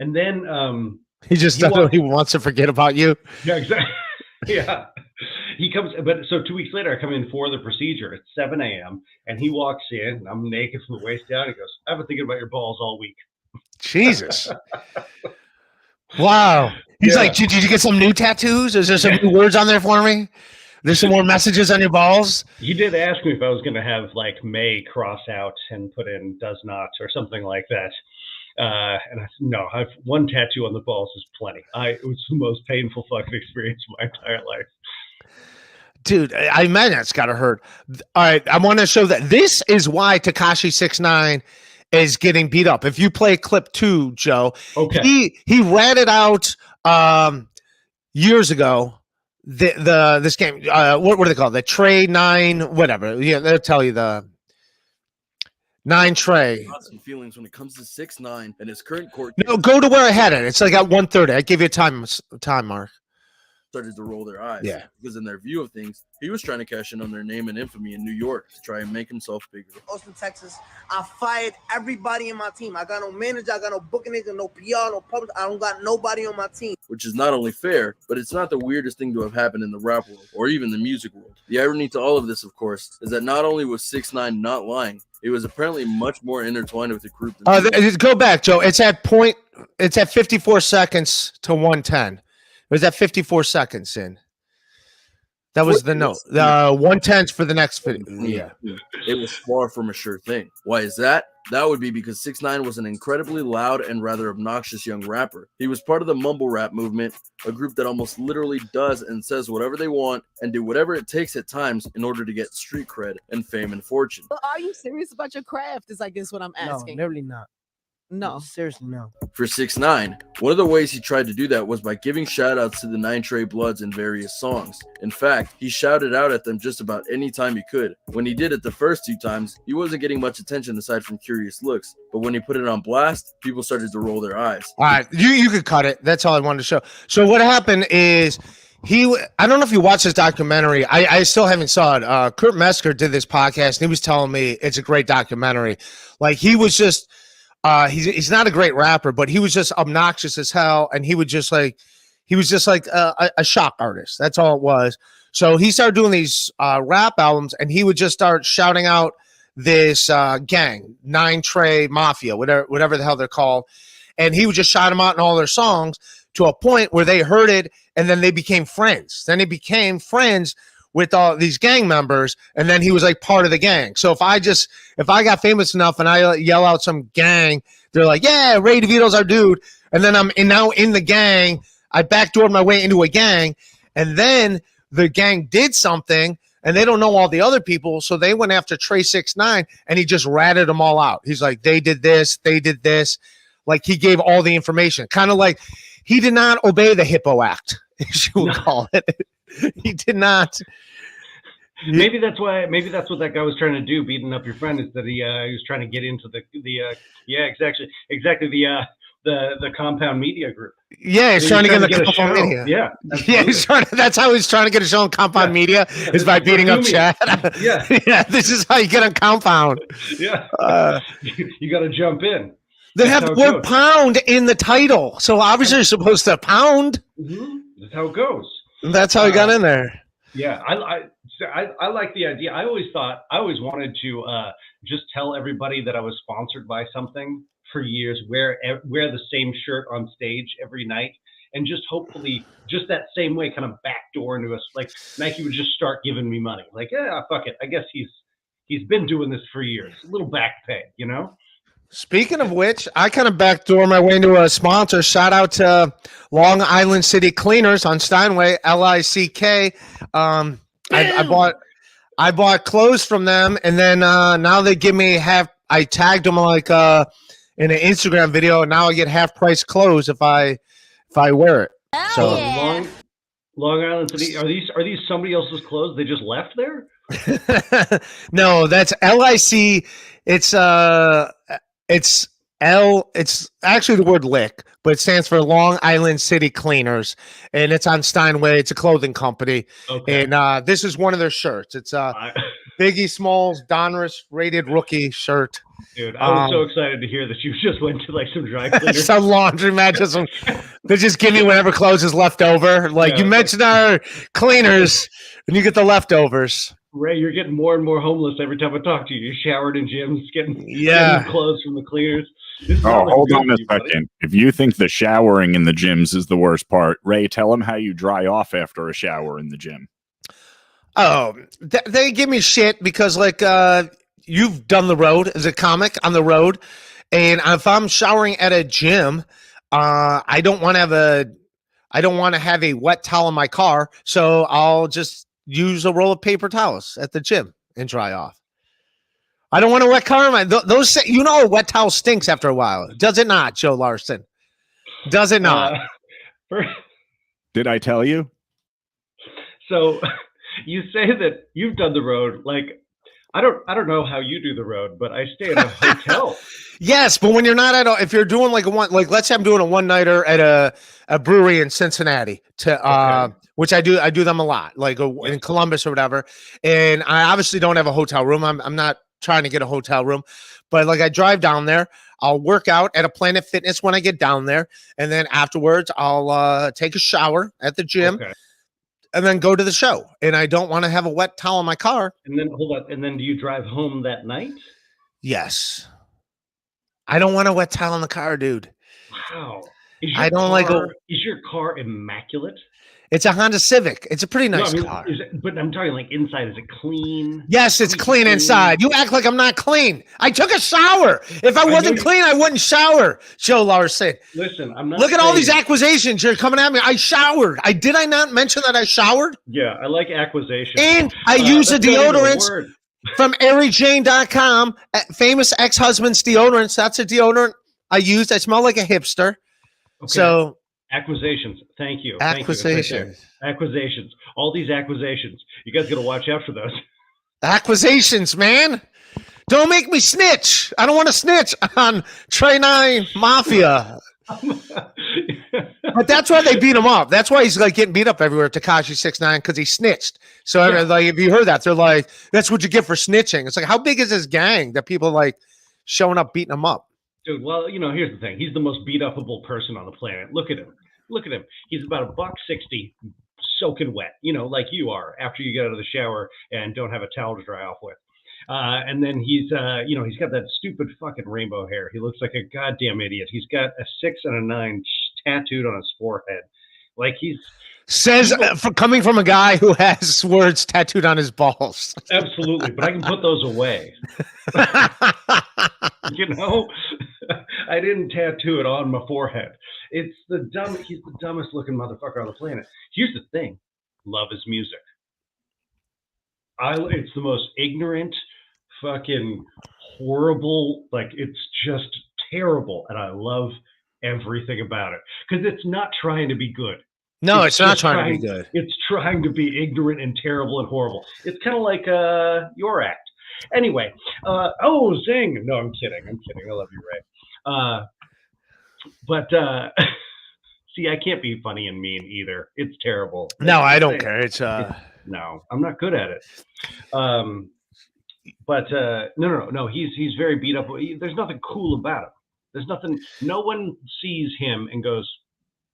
and then he just doesn't. He wants to forget about you. Yeah, exactly. Yeah. He comes, but so 2 weeks later, I come in for the procedure at 7 a.m. and he walks in, and I'm naked from the waist down. He goes, "I've been thinking about your balls all week." Jesus. Wow. He's like, did you get some new tattoos? Is there some new words on there for me? There's some more messages on your balls? He did ask me if I was going to have like may cross out and put in does not or something like that. And I said, no, I've one tattoo on the balls is plenty. It was the most painful fucking experience of my entire life. Dude, I imagine it's got to hurt. All right, I want to show that this is why Tekashi 6ix9ine is getting beat up. If you play clip 2, Joe, okay, he ratted out years ago this game. What do they call it? The Trey 9, whatever. Yeah, they'll tell you the 9 Trey. Some feelings when it comes to 6ix9ine and his current court. No, go to where I had it. It's like at 1:30. I give you a time mark. Started to roll their eyes. Yeah. Because in their view of things, he was trying to cash in on their name and infamy in New York to try and make himself bigger. Austin, Texas, I fired everybody in my team. I got no manager, I got no booking agent, no PR, no public. I don't got nobody on my team. Which is not only fair, but it's not the weirdest thing to have happened in the rap world or even the music world. The irony to all of this, of course, is that not only was 6ix9ine not lying, it was apparently much more intertwined with the group. Go back, Joe. It's at 54 seconds to 1:10. It was at 54 seconds in. That was the note. The 1:10 for the next video. Yeah. It was far from a sure thing. Why is that? That would be because 6ix9ine was an incredibly loud and rather obnoxious young rapper. He was part of the mumble rap movement, a group that almost literally does and says whatever they want and do whatever it takes at times in order to get street cred and fame and fortune. But are you serious about your craft? Is I guess what I'm asking. No, literally not. No. Seriously, no. For 6ix9ine, one of the ways he tried to do that was by giving shout-outs to the 9 Trey Bloods in various songs. In fact, he shouted out at them just about any time he could. When he did it the first 2 times, he wasn't getting much attention aside from curious looks. But when he put it on blast, people started to roll their eyes. All right, you could cut it. That's all I wanted to show. So what happened is I don't know if you watched this documentary. I still haven't saw it. Kurt Metzger did this podcast, and he was telling me it's a great documentary. Like he was just he's not a great rapper, but he was just obnoxious as hell, and he was just like a shock artist. That's all it was. So he started doing these rap albums, and he would just start shouting out this gang, 9 Trey Mafia, whatever the hell they're called, and he would just shout them out in all their songs to a point where they heard it, and then they became friends. Then he became friends with all these gang members, and then he was like part of the gang. So if I got famous enough and I yell out some gang, they're like, "Yeah, Ray DeVito's our dude," and then I'm now in the gang. I backdoored my way into a gang, and then the gang did something, and they don't know all the other people, so they went after Trey 6ix9ine, and he just ratted them all out. He's like, they did this. Like he gave all the information, kind of like he did not obey the Hippo Act, as you would call it. He did not. Maybe that's what that guy was trying to do, beating up your friend, is that he was trying to get into the yeah, exactly the compound media group. Yeah, he's trying to get in the a compound show. media. Yeah, Yeah, that's how he's trying to get a show on compound media is by beating up Chad. Yeah. Yeah, this is how you get on compound. Yeah, you got to jump in. They have the word pound in the title, so obviously you're supposed to pound. Mm-hmm. That's how it goes. That's how he got in there. Yeah, I like the idea. I always wanted to just tell everybody that I was sponsored by something for years, wear the same shirt on stage every night, and just hopefully just that same way kind of backdoor into us. Like Nike would just start giving me money. Like, yeah, fuck it. I guess he's been doing this for years. A little back pay, you know? Speaking of which, I kind of backdoor my way into a sponsor. Shout out to Long Island City Cleaners on Steinway, LICK. I bought clothes from them, and then now they give me half. I tagged them like in an Instagram video, and now I get half price clothes if I wear it. So Long Island City, are these somebody else's clothes? They just left there? No, that's LIC. It's actually the word lick, but it stands for Long Island City Cleaners, and it's on Steinway. It's a clothing company. Okay. And this is one of their shirts. It's Biggie Smalls Donruss rated rookie shirt. Dude, I was so excited to hear that you just went to like some dry cleaners. Some laundromat, they just give you whatever clothes is left over. Like you mentioned our cleaners, and you get the leftovers. Ray, you're getting more and more homeless every time I talk to you. You're showered in gyms, getting clothes from the cleaners. Hold on a second. If you think the showering in the gyms is the worst part, Ray, tell them how you dry off after a shower in the gym. Oh, they give me shit because like you've done the road as a comic on the road, and if I'm showering at a gym, I don't want to have a wet towel in my car, so I'll just use a roll of paper towels at the gym and dry off. I don't want a wet car. Those, you know, a wet towel stinks after a while. Does it not, Joe Larson? Does it not? Did I tell you? So you say that you've done the road. Like, I don't know how you do the road, but I stay at a hotel. Yes, but when you're not if you're doing like let's say I'm doing a one-nighter at a brewery in Cincinnati which I do them a lot, like in Columbus or whatever. And I obviously don't have a hotel room. I'm not trying to get a hotel room, but like I drive down there, I'll work out at a Planet Fitness when I get down there. And then afterwards I'll take a shower at the gym and then go to the show. And I don't want to have a wet towel in my car. And then hold up. And then do you drive home that night? Yes. I don't want a wet towel in the car, dude. Wow. Is your car immaculate? It's a Honda Civic. It's a pretty nice car. But I'm talking like inside. Is it clean? Yes, it's clean inside. You act like I'm not clean. I took a shower. If I wasn't clean, I wouldn't shower. Joe Larson. Listen, I'm not. Look at all these accusations you're coming at me. I showered. Did I not mention that I showered? Yeah, I like accusations. And I use a deodorant from AryJane.com. Famous ex-husband's deodorants. That's a deodorant I use. I smell like a hipster. Okay. So. Acquisitions. Thank you. Acquisitions. Acquisitions. All these acquisitions. You guys got to watch out for those. Acquisitions, man. Don't make me snitch. I don't want to snitch on Trey 9 Mafia. But that's why they beat him up. That's why he's like getting beat up everywhere. Tekashi 6ix9ine because he snitched. So like, if you heard that, they're like, "That's what you get for snitching." It's like, how big is this gang that people like showing up beating him up? Dude, well, you know, here's the thing. He's the most beat upable person on the planet. Look at him. He's about $160, soaking wet, you know, like you are after you get out of the shower and don't have a towel to dry off with. And then he's got that stupid fucking rainbow hair. He looks like a goddamn idiot. He's got a 6 and a 9 tattooed on his forehead. Like coming from a guy who has words tattooed on his balls. Absolutely, but I can put those away. You know, I didn't tattoo it on my forehead. He's the dumbest looking motherfucker on the planet. Here's the thing. Love his music. It's the most ignorant, fucking horrible, like it's just terrible. And I love everything about it. Because it's not trying to be good. No, it's not just trying to be good. It's trying to be ignorant and terrible and horrible. It's kind of like your act. Anyway, zing. No, I'm kidding. I love you, Ray. But see, I can't be funny and mean either. It's terrible. No, I don't care. It's no, I'm not good at it. But no. He's very beat up. There's nothing cool about him. There's nothing. No one sees him and goes,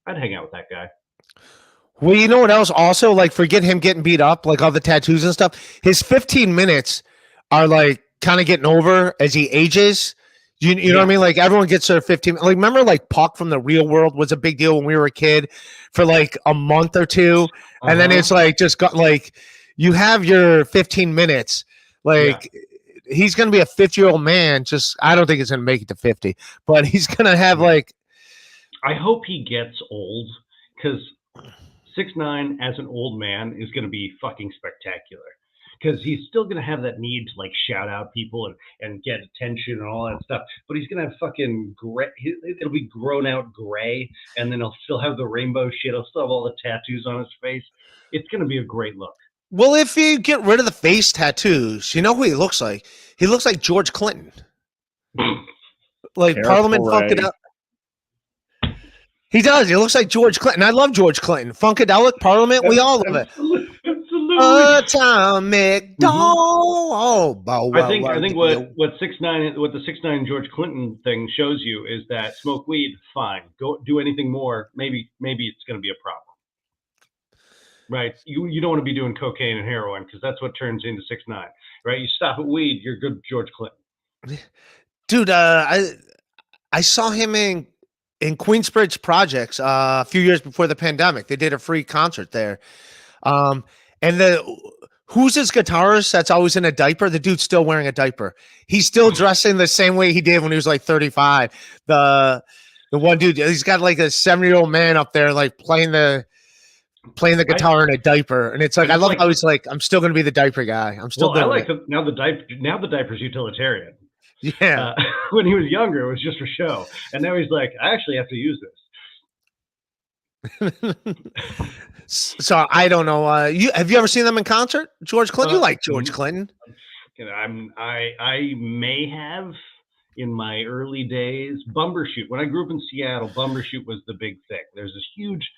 "I'd hang out with that guy." Well, you know what else? Also, like, forget him getting beat up, like all the tattoos and stuff. His 15 minutes are like kind of getting over as he ages. You know what I mean? Like, everyone gets their 15. Like, remember, like, Puck from The Real World was a big deal when we were a kid for like a month or two, and then it's like just got like you have your 15 minutes. Like, he's gonna be a 50-year-old man. Just I don't think he's gonna make it to 50, but he's gonna have like. I hope he gets old because 6ix9ine as an old man is going to be fucking spectacular because he's still going to have that need to like shout out people and get attention and all that stuff. But he's going to have fucking gray. It'll be grown out gray, and then he'll still have the rainbow shit. He'll still have all the tattoos on his face. It's going to be a great look. Well, if you get rid of the face tattoos, you know who he looks like? He looks like George Clinton. Like Parliament funked up. He does. He looks like George Clinton. I love George Clinton. Funkadelic Parliament. We all love it. Atomic Doll. I think what 6ix9ine, what the 6ix9ine George Clinton thing shows you is that smoke weed, fine. Go do anything more. Maybe it's going to be a problem. Right? You don't want to be doing cocaine and heroin because that's what turns into 6ix9ine. Right? You stop at weed, you're good, George Clinton. Dude, I saw him in Queensbridge Projects a few years before the pandemic. They did a free concert there. And who's his guitarist that's always in a diaper? The dude's still wearing a diaper. He's still dressing the same way he did when he was like 35. The one dude, he's got like a 70-year-old man up there like playing the guitar in a diaper, and it's like I love how he's like, I'm still gonna be the diaper guy. I'm still. Well, I like now the diaper's utilitarian. Yeah. When he was younger, it was just for show, and now he's like, I actually have to use this. So I don't know. Have you ever seen them in concert, George Clinton? You like George Clinton? I may have in my early days. Bumbershoot. When I grew up in Seattle, Bumbershoot was the big thing. There's this huge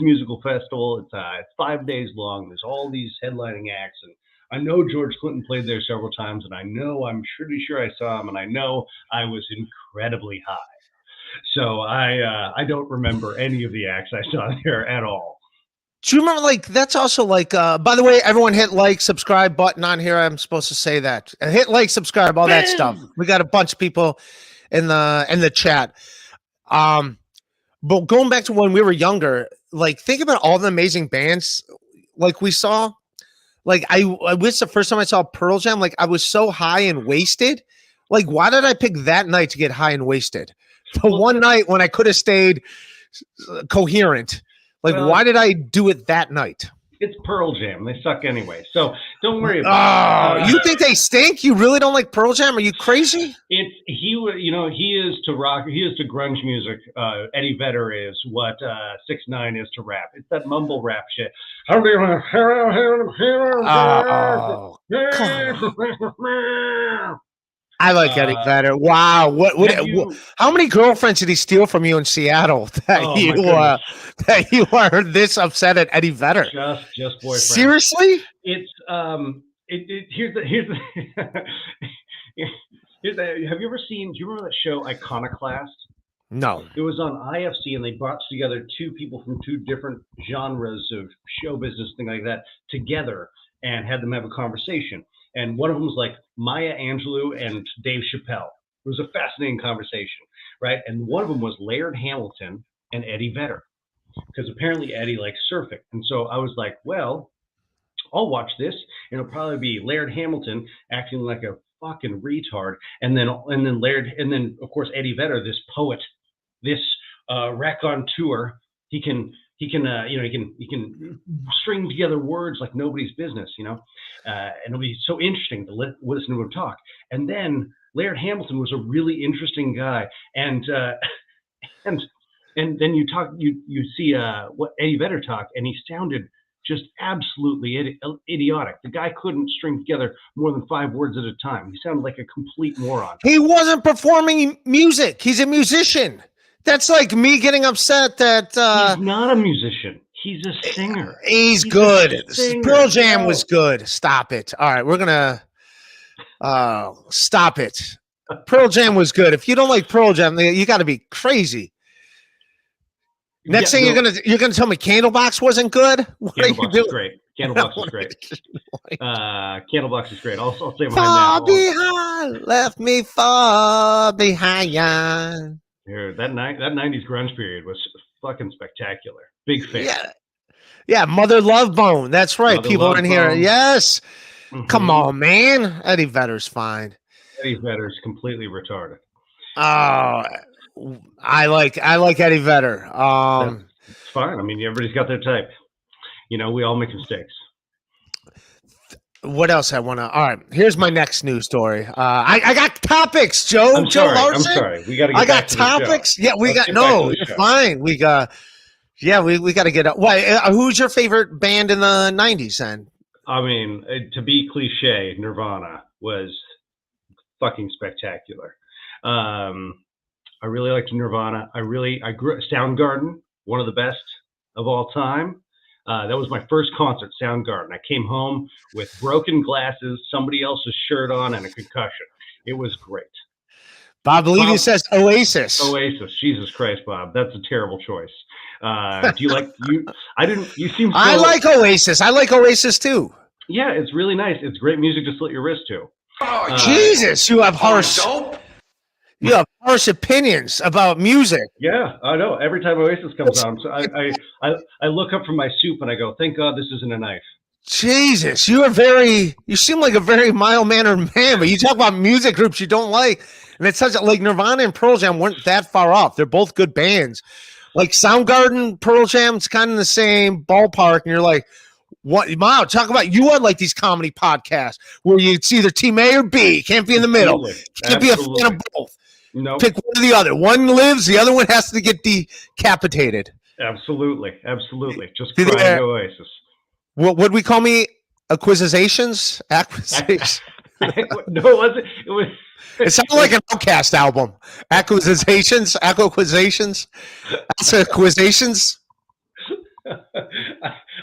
musical festival. It's 5 days long. There's all these headlining acts, and I know George Clinton played there several times, and I'm pretty sure I saw him, and I know I was incredibly high. So I don't remember any of the acts I saw there at all. Do you remember, like, that's also like, by the way, everyone hit like, subscribe button on here. I'm supposed to say that. Hit like, subscribe, all that stuff. We got a bunch of people in the chat. But going back to when we were younger, like, think about all the amazing bands like we saw. Like, I wish the first time I saw Pearl Jam, like, I was so high and wasted. Like, why did I pick that night to get high and wasted? The one night when I could have stayed coherent. Like, why did I do it that night? It's Pearl Jam. They suck anyway. So don't worry about it. You think they stink? You really don't like Pearl Jam? Are you crazy? He is to rock. He is to grunge music. Eddie Vedder is what 6ix9ine is to rap. It's that mumble rap shit. I like Eddie Vedder. Wow, how many girlfriends did he steal from you in Seattle that you are this upset at Eddie Vedder? Just boyfriend. Seriously? It's here's the have you ever seen? Do you remember that show Iconoclast? No. It was on IFC, and they brought together two people from two different genres of show business, thing like that, together and had them have a conversation. And one of them was like Maya Angelou and Dave Chappelle. It was a fascinating conversation, right? And one of them was Laird Hamilton and Eddie Vedder, because apparently Eddie likes surfing. And so I was like, well, I'll watch this, and it'll probably be Laird Hamilton acting like a fucking retard, and then of course Eddie Vedder, this poet, this raconteur. He can string together words like nobody's business, and it'll be so interesting to listen to him talk. And then Laird Hamilton was a really interesting guy, and And then you see what Eddie Vedder talk, and he sounded just absolutely idiotic. The guy couldn't string together more than 5 words at a time. He sounded like a complete moron. He wasn't performing music. He's a musician. That's like me getting upset that he's not a musician. He's a singer. He's good. Pearl Jam was good. Stop it. All right, we're gonna stop it. Pearl Jam was good. If you don't like Pearl Jam, you got to be crazy. Next thing you're gonna tell me Candlebox wasn't good? What Candlebox is great. Candlebox is great. Candlebox is great. I'll stay behind far that. behind, left me far behind. Here, that 90s grunge period was fucking spectacular. Big fan. Yeah, Mother Love Bone. That's right. Mother People Love in here. Bone. Yes. Come on, man. Eddie Vedder's fine. Eddie Vedder's completely retarded. Oh, I like Eddie Vedder. It's fine. I mean, everybody's got their type. You know, we all make mistakes. What else I want to? All right, here's my next news story. I got topics, Joe. I'm Joe sorry. Larson. I'm sorry. We got to get I got back to the show. topics. Yeah, we Let's got get back no. to the It's show. fine. We got to get up. Who's your favorite band in the '90s? Then I mean, to be cliche, Nirvana was fucking spectacular. I really liked Nirvana. I grew up Soundgarden, one of the best of all time. That was my first concert, Soundgarden. I came home with broken glasses, somebody else's shirt on, and a concussion. It was great. Bob Levy says Oasis. Oasis. Jesus Christ, Bob. That's a terrible choice. Do you like you? I didn't. You seem. So, I like Oasis. I like Oasis too. Yeah, it's really nice. It's great music to slit your wrist to. Oh, Jesus, you have harsh. You have harsh opinions about music. Yeah, I know. Every time Oasis comes on, so I look up from my soup and I go, "Thank God this isn't a knife." Jesus, you seem like a very mild-mannered man, but you talk about music groups you don't like, and it's such like Nirvana and Pearl Jam weren't that far off. They're both good bands. Like Soundgarden, Pearl Jam's kind of in the same ballpark, and you're like, what? Wow, talk about you are like these comedy podcasts where it's either team A or B. Can't be in the middle. Can't be a fan of both. No, pick one or the other. One lives, the other one has to get decapitated. Absolutely. Just crying Oasis. What would we call me? Acquizations? Acquisitions. No, it wasn't. It was. It sounded like an Outcast album. Acquizations. Acquizations.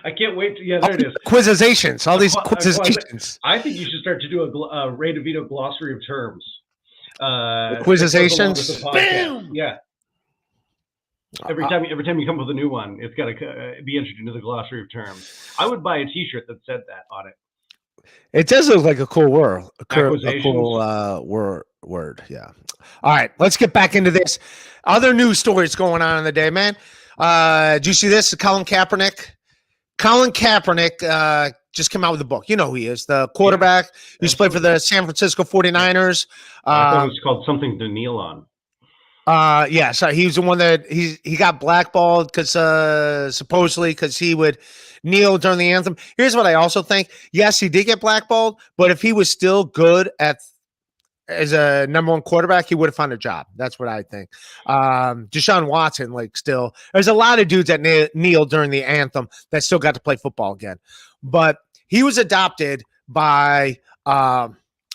I can't wait to. Yeah, there it is. Acquizations. All these acquisitions. I think you should start to do a Ray DeVito glossary of terms. Acquizations. Boom. Yeah. Every time you come up with a new one, it's got to be entered into the glossary of terms. I would buy a T-shirt that said that on it. It does look like a cool word. A cool word. Yeah. All right, let's get back into this. Other news stories going on in the day, man. Did you see this? Colin Kaepernick. Colin Kaepernick just came out with a book. You know who he is, the quarterback. Yeah, he used to play for the San Francisco 49ers. I thought it was called something to kneel on. Yeah, so he was the one that he got blackballed because supposedly because he would kneel during the anthem. Here's what I also think. Yes, he did get blackballed, but if he was still good as a number one quarterback, he would have found a job. That's what I think. Deshaun Watson, still, there's a lot of dudes that kneel during the anthem that still got to play football again. But he was adopted by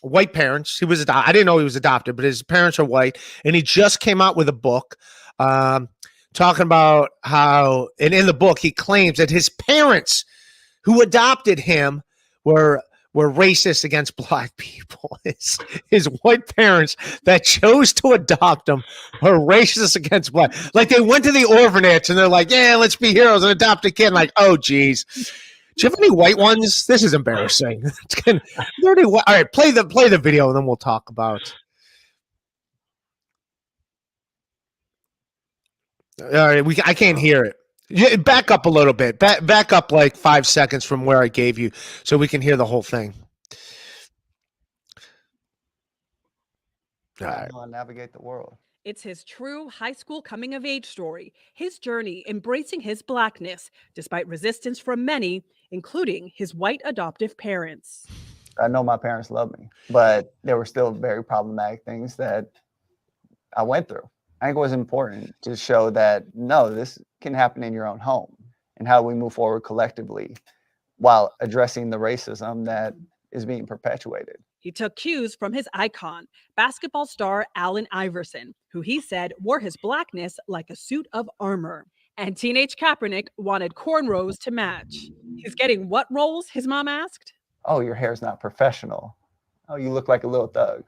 white parents. I didn't know he was adopted, but his parents are white. And he just came out with a book talking about how, and in the book, he claims that his parents who adopted him were racist against black people. His white parents that chose to adopt him were racist against black. Like they went to the orphanage and they're like, yeah, let's be heroes and adopt a kid. Like, oh, geez. Do you have any white ones? This is embarrassing. All right, play the video and then we'll talk about. All right, I can't hear it. Yeah, back up a little bit. Back up like 5 seconds from where I gave you so we can hear the whole thing. All right. Navigate the world. It's his true high school coming of age story, his journey embracing his blackness despite resistance from many, including his white adoptive parents. I know my parents loved me, but there were still very problematic things that I went through. I think it was important to show that, no, this can happen in your own home, and how we move forward collectively while addressing the racism that is being perpetuated. He took cues from his icon, basketball star Allen Iverson, who he said wore his blackness like a suit of armor. And teenage Kaepernick wanted cornrows to match. He's getting what roles, his mom asked? Oh, your hair's not professional. Oh, you look like a little thug.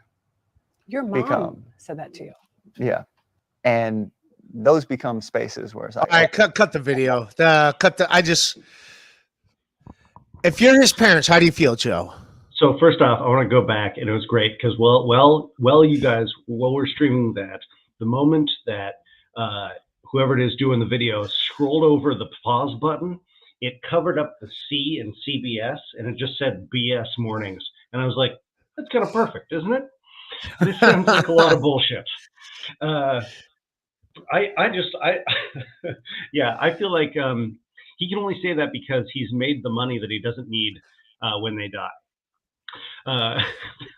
Your mom said that to you. Yeah. And those become spaces where it's like, all right, cut the video. If you're his parents, how do you feel, Joe? So first off, I want to go back, and it was great because you guys, while we're streaming that, the moment that whoever it is doing the video scrolled over the pause button, it covered up the C in CBS, and it just said BS Mornings, and I was like, that's kind of perfect, isn't it? This sounds like a lot of bullshit. Yeah, I feel like he can only say that because he's made the money that he doesn't need when they die.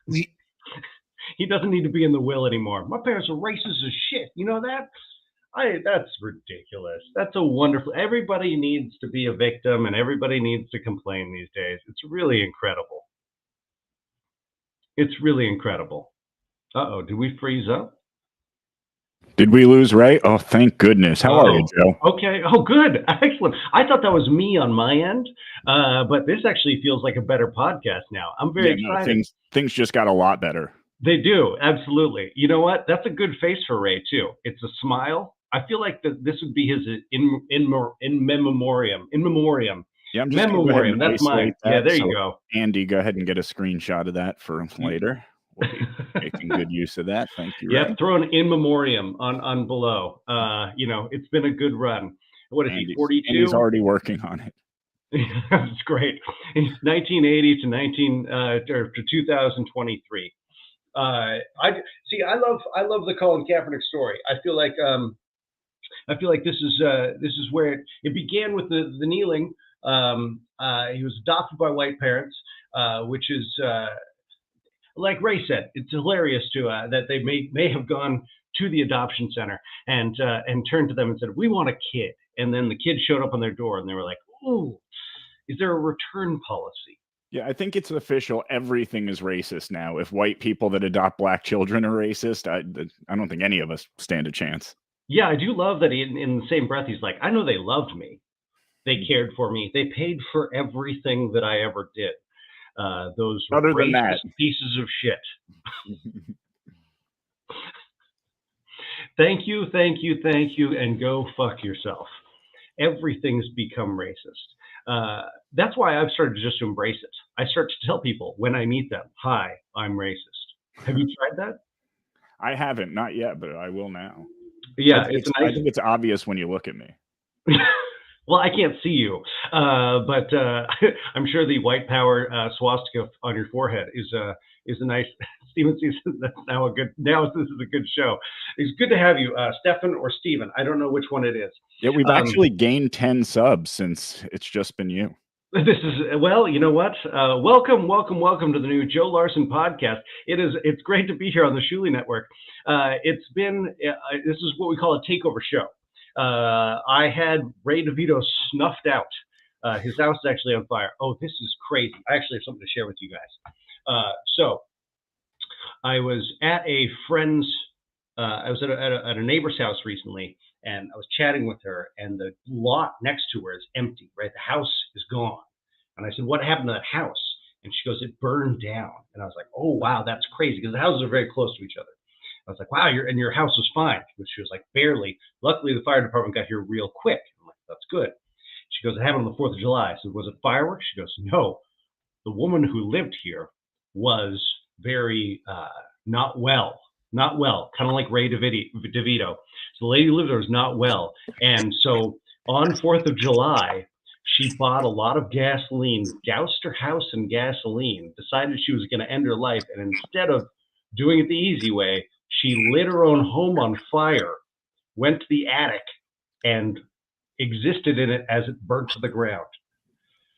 He doesn't need to be in the will anymore. My parents are racist as shit. You know that? That's ridiculous. That's a wonderful. Everybody needs to be a victim, and everybody needs to complain these days. It's really incredible. It's really incredible. Uh-oh, did we freeze up? Did we lose Ray? Oh, thank goodness. How are you, Joe? Okay. Oh, good. Excellent. I thought that was me on my end, but this actually feels like a better podcast now. I'm very excited. No, things just got a lot better. They do. Absolutely. You know what? That's a good face for Ray, too. It's a smile. I feel like this would be his in memoriam. Yeah, I'm just memoriam. That's mine. Yeah, there you go. Andy, go ahead and get a screenshot of that for later. We'll be making good use of that. Thank you. Yeah, throw an in memoriam on below. It's been a good run. What is he, 42? Andy's already working on it. That's great. 1980 to 2023. I love the Colin Kaepernick story. I feel like this is where it began with the kneeling. He was adopted by white parents, which is like Ray said, it's hilarious that they may have gone to the adoption center and turned to them and said, "We want a kid," and then the kid showed up on their door and they were like, "Oh, is there a return policy?" Yeah, I think it's official. Everything is racist now. If white people that adopt black children are racist, I don't think any of us stand a chance. Yeah, I do love that in the same breath, he's like, I know they loved me. They cared for me. They paid for everything that I ever did. Those other than that, pieces of shit. Thank you, and go fuck yourself. Everything's become racist. That's why I've started just to embrace it. I start to tell people when I meet them, "Hi, I'm racist." Have you tried that? I haven't, not yet, but I will now. Yeah, I think it's obvious when you look at me. Well, I can't see you, but I'm sure the white power swastika on your forehead is a nice. Steven sees that's now a good. Now this is a good show. It's good to have you, Stefan or Steven. I don't know which one it is. Yeah, we've actually gained 10 subs since it's just been you. This is, well, you know what? Welcome to the new Joe Larson podcast. It's great to be here on the Shuli Network. This is what we call a takeover show. I had Ray DeVito snuffed out. His house is actually on fire. Oh, this is crazy. I actually have something to share with you guys. So I was at a friend's, I was at a neighbor's house recently, and I was chatting with her, and the lot next to her is empty, right? The house is gone. And I said, "What happened to that house?" And she goes, "It burned down." And I was like, "Oh, wow, that's crazy," because the houses are very close to each other. I was like, "Wow, your house was fine." She was like, "Barely. Luckily, the fire department got here real quick." I'm like, "That's good." She goes, "It happened on the 4th of July. I said, "Was it fireworks?" She goes, "No. The woman who lived here was very not well, kind of like Ray DeVito. So the lady who lived there was not well. And so on 4th of July, she bought a lot of gasoline, doused her house in gasoline, decided she was going to end her life. And instead of doing it the easy way, she lit her own home on fire, went to the attic, and existed in it as it burnt to the ground."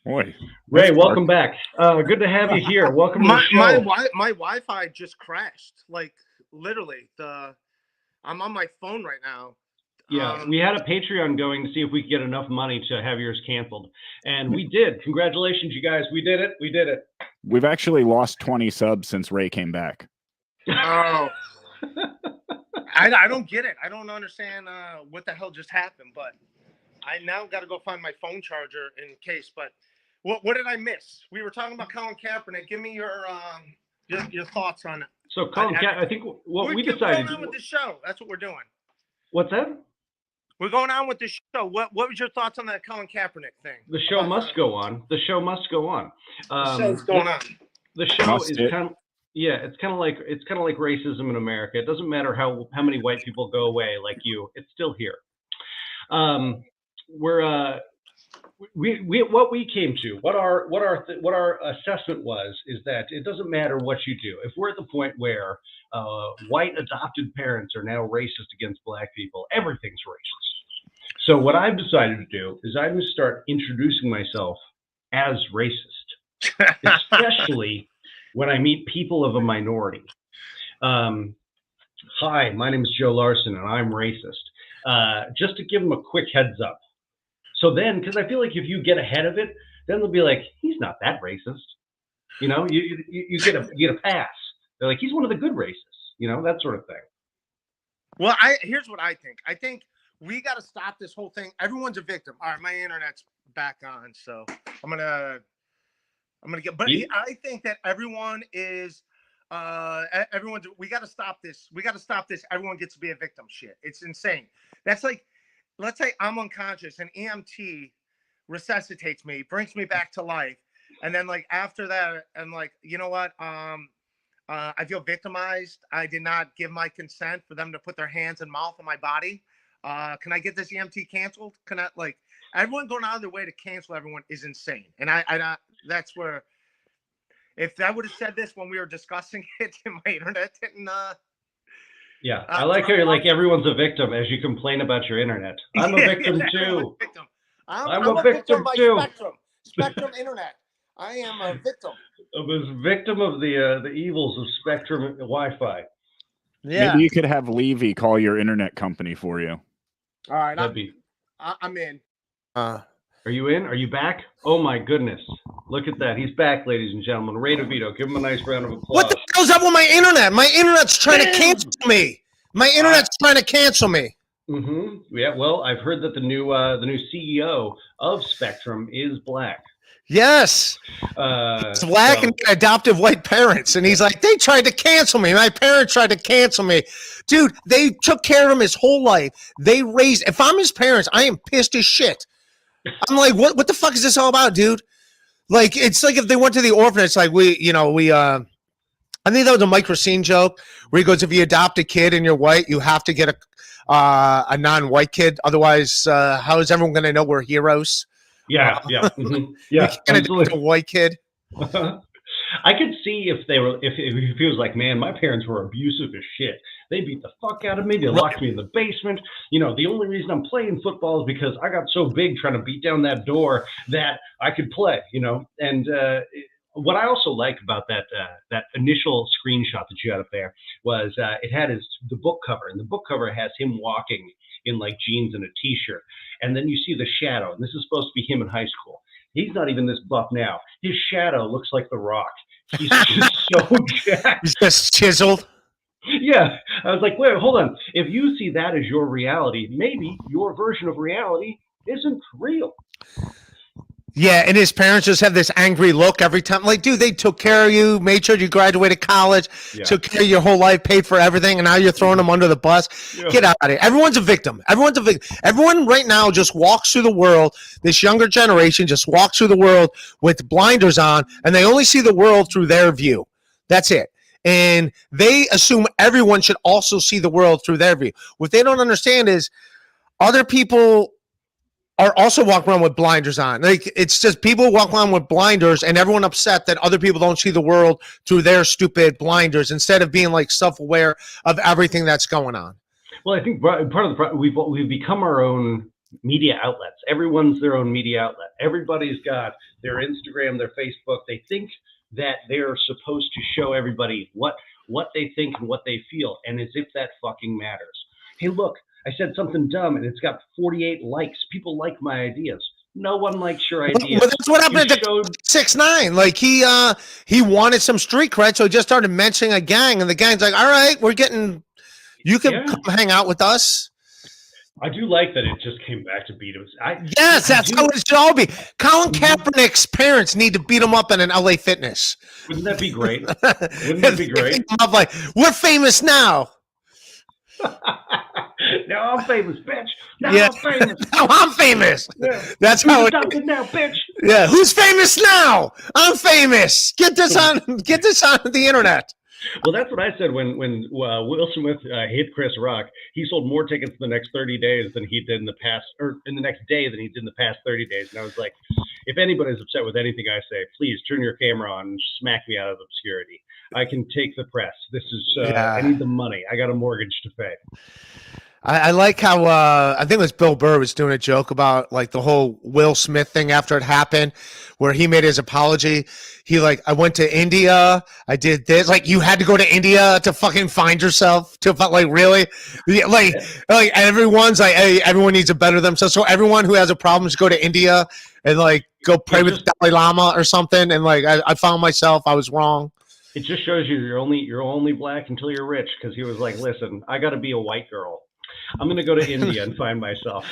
Boy, Ray, welcome back. Good to have you here. Welcome to the show. My Wi-Fi just crashed. Like literally, I'm on my phone right now. Yeah, we had a Patreon going to see if we could get enough money to have yours canceled, and we did. Congratulations, you guys! We did it. We did it. We've actually lost 20 subs since Ray came back. Oh, I don't get it. I don't understand what the hell just happened. But I now got to go find my phone charger in case. But what did I miss? We were talking about Colin Kaepernick. Give me your thoughts on it. So Colin Kaepernick, I think what we decided. Going on with the show. That's what we're doing. What's that? We're going on with the show. What was your thoughts on that Colin Kaepernick thing? The show must go on. The show must go on. The show's going on. The show is kind of it's kind of like racism in America. It doesn't matter how many white people go away like you. It's still here. What we came to, what our assessment was, is that it doesn't matter what you do. If we're at the point where white adopted parents are now racist against black people, everything's racist. So what I've decided to do is I'm going to start introducing myself as racist, especially when I meet people of a minority. Hi, my name is Joe Larson, and I'm racist. Just to give them a quick heads up. So then, because I feel like if you get ahead of it, then they'll be like, he's not that racist. You know, you get a pass. They're like, he's one of the good racists. You know, that sort of thing. Well, here's what I think. I think we got to stop this whole thing. Everyone's a victim. All right, my internet's back on, so I'm gonna get. But I think that everyone is. We got to stop this. We got to stop this. Everyone gets to be a victim. Shit, it's insane. That's like, let's say I'm unconscious and EMT resuscitates me, brings me back to life, and then like after that, I'm like, you know what? I feel victimized. I did not give my consent for them to put their hands and mouth on my body. Can I get this EMT canceled? Can I, like, everyone going out of their way to cancel everyone is insane. And I that's where, if I would have said this when we were discussing it, my internet didn't. Yeah, I like how you're like, everyone's a victim as you complain about your internet. I'm a victim too. I'm a victim too. Spectrum internet. I am a victim. I was a victim of the evils of Spectrum Wi-Fi. Yeah. Maybe you could have Levy call your internet company for you. All right, I'm in. Are you in? Are you back? Oh my goodness! Look at that. He's back, ladies and gentlemen. Ray DeVito, give him a nice round of applause. What the hell's up with my internet? My internet's trying to cancel me. My internet's trying to cancel me. Mm-hmm. Yeah. Well, I've heard that the new CEO of Spectrum is black. Yes. It's black and adoptive white parents. And he's like, they tried to cancel me. My parents tried to cancel me. Dude, they took care of him his whole life. They raised, if I'm his parents, I am pissed as shit. I'm like, what the fuck is this all about, dude? Like, it's like if they went to the orphanage, like I think that was a Mike Racine joke where he goes, if you adopt a kid and you're white, you have to get a non-white kid. Otherwise, how is everyone going to know we're heroes? Yeah, mm-hmm. Yeah. A white kid. I could see if he was like, man, my parents were abusive as shit. They beat the fuck out of me. They locked me in the basement. You know, the only reason I'm playing football is because I got so big trying to beat down that door that I could play. You know, and what I also like about that initial screenshot that you had up there was it had the book cover, and the book cover has him walking in like jeans and a t-shirt, and then you see the shadow, and this is supposed to be him in high school. He's not even this buff now. His shadow looks like The Rock. He's just so jacked. He's just chiseled. Yeah. I was like, wait, hold on. If you see that as your reality, maybe your version of reality isn't real. Yeah, and his parents just have this angry look every time. Like, dude, they took care of you, made sure you graduated college, took care of your whole life, paid for everything, and now you're throwing them under the bus. Yeah. Get out of here. Everyone's a victim. Everyone's a victim. Everyone right now just walks through the world. This younger generation just walks through the world with blinders on, and they only see the world through their view. That's it. And they assume everyone should also see the world through their view. What they don't understand is other people are also walking around with blinders on. Like, it's just people walk around with blinders and everyone upset that other people don't see the world through their stupid blinders instead of being like self-aware of everything that's going on. Well, I think part of the problem, we've become our own media outlets. Everyone's their own media outlet. Everybody's got their Instagram, their Facebook. They think that they're supposed to show everybody what they think and what they feel, and as if that fucking matters. Hey, look, I said something dumb and it's got 48 likes. People like my ideas. No one likes your ideas. Well, that's what happened to 6ix9ine. Like he wanted some street cred, so he just started mentioning a gang, and the gang's like, "All right, we're getting. You can come hang out with us." I do like that it just came back to beat him. Yes, that's how it should all be. Colin Kaepernick's parents need to beat him up in an LA Fitness. Wouldn't that be great? Wouldn't that be great? I'm like, we're famous now. Now I'm famous, bitch. Now Yeah. I'm famous. Now I'm famous. Yeah. That's how it it now, bitch. Yeah, who's famous now? I'm famous. Get this on the internet. Well, that's what I said when Will Smith hit Chris Rock. He sold more tickets in the next 30 days than he did in the past, or in the next day than he did in the past 30 days. And I was like, if anybody's upset with anything I say, please turn your camera on and smack me out of obscurity. I can take the press. This is I need the money. I got a mortgage to pay. I like how I think it was Bill Burr was doing a joke about like the whole Will Smith thing after it happened, where he made his apology. He like, I went to India, I did this. Like, you had to go to India to fucking find yourself. To like, really, like everyone's like, hey, everyone needs to better themselves. So everyone who has a problem should go to India and like go pray with Dalai Lama or something. And like, I found myself, I was wrong. It just shows you're only black until you're rich. Because he was like, listen, I got to be a white girl. I'm going to go to India and find myself.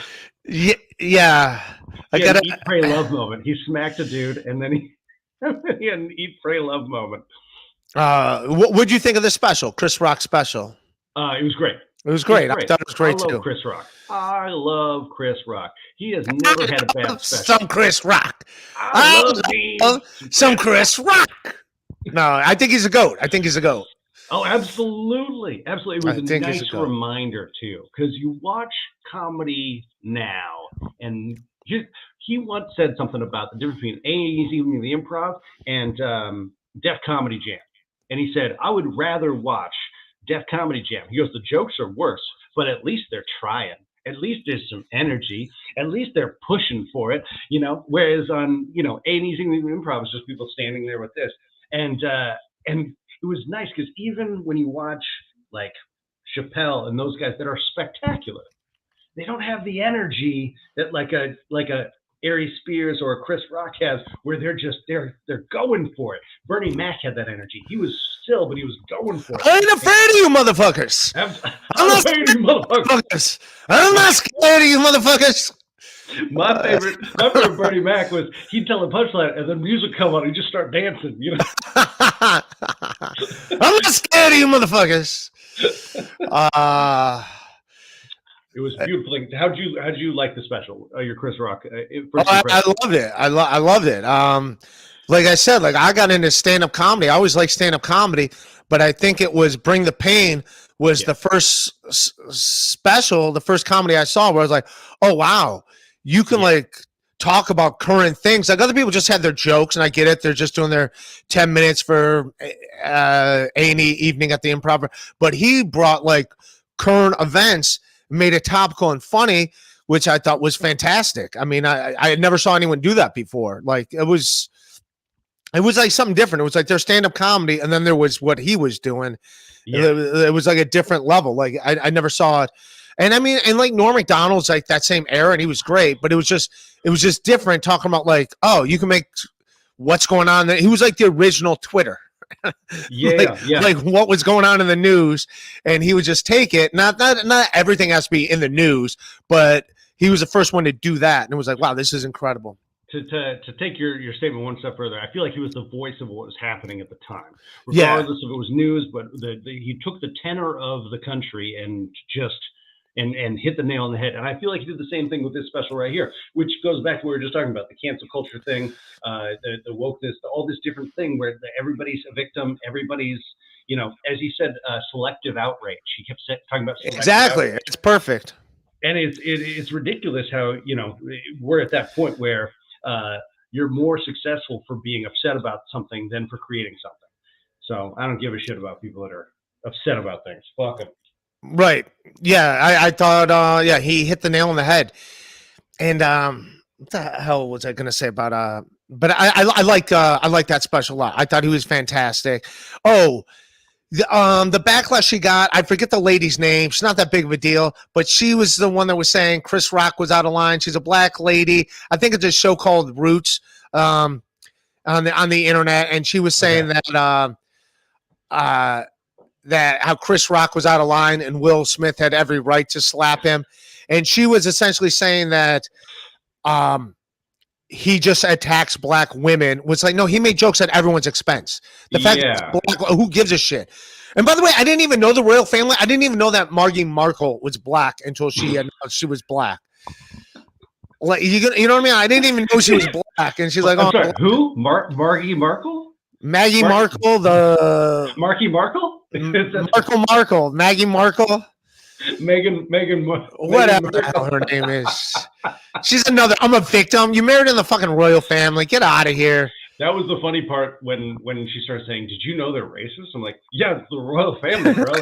Yeah. I got an eat, pray, love moment. He smacked a dude, and then he had an eat, pray, love moment. What would you think of the special, Chris Rock special? It was great. It was great. I thought it was great too. Chris Rock. I love Chris Rock. He has never had a bad special. Some Chris Rock. I love some Chris Rock. No, I think he's a GOAT. Oh, absolutely. Absolutely. It was a nice reminder, too, because you watch comedy now, and he once said something about the difference between A&E, the Improv, and Def Comedy Jam. And he said, I would rather watch Def Comedy Jam. He goes, the jokes are worse, but at least they're trying. At least there's some energy. At least they're pushing for it, whereas on, A&E, the Improv is just people standing there with this. And it was nice because even when you watch like Chappelle and those guys that are spectacular, they don't have the energy that like a Ari Spears or a Chris Rock has, where they're going for it. Bernie Mac had that energy. He was still, but he was going for it. I ain't afraid of you, motherfuckers. I'm not afraid of you, motherfuckers. I'm not scared of you, motherfuckers. My favorite Bernie Mac was he'd tell a punchline and then music come on, he'd just start dancing, I'm not scared of you, motherfuckers. It was beautiful. How'd you like the special? Your Chris Rock. I loved it. I loved it. Like I said, like I got into stand-up comedy. I always liked stand-up comedy, but I think it was Bring the Pain was the first special, the first comedy I saw where I was like, oh wow, you can like talk about current things. Like other people just had their jokes, and I get it. They're just doing their 10 minutes for A&E evening at the Improv. But he brought like current events, made it topical and funny, which I thought was fantastic. I mean, I never saw anyone do that before. Like it was like something different. It was like their stand-up comedy, and then there was what he was doing. Yeah. It was like a different level. Like I never saw it. And I mean, and like Norm Macdonald's like that same era, and he was great, but it was just different talking about like, oh, you can make what's going on there. He was like the original Twitter. Like what was going on in the news, and he would just take it. Not everything has to be in the news, but he was the first one to do that, and it was like, wow, this is incredible. To take your statement one step further, I feel like he was the voice of what was happening at the time, regardless if it was news. But he took the tenor of the country and just and hit the nail on the head. And I feel like he did the same thing with this special right here, which goes back to what we were just talking about, the cancel culture thing, the wokeness, all this different thing where everybody's a victim, everybody's, as he said, selective outrage. He kept talking about exactly outrage. It's perfect. And it's ridiculous how, we're at that point where you're more successful for being upset about something than for creating something. So I don't give a shit about people that are upset about things. Fuck them. Right. Yeah. I thought, he hit the nail on the head. And what the hell was I going to say about, but I like that special a lot. I thought he was fantastic. Oh, The backlash she got, I forget the lady's name. She's not that big of a deal, but she was the one that was saying Chris Rock was out of line. She's a black lady. I think it's a show called Roots on the internet, and she was saying that how Chris Rock was out of line and Will Smith had every right to slap him, and she was essentially saying that he just attacks black women. Was like, no, he made jokes at everyone's expense. The fact that black, who gives a shit? And by the way, I didn't even know the royal family. I didn't even know that Margie Markle was black until she announced she was black. Like you know what I mean? I didn't even know she was black, and she's like, I'm sorry, who? Margie Markle? Maggie Markle, the Marky Markle? Markle, Maggie Markle. Megan, whatever the hell her name is. She's another. I'm a victim. You married in the fucking royal family. Get out of here. That was the funny part when she started saying, "Did you know they're racist?" I'm like, "Yeah, it's the royal family, bro."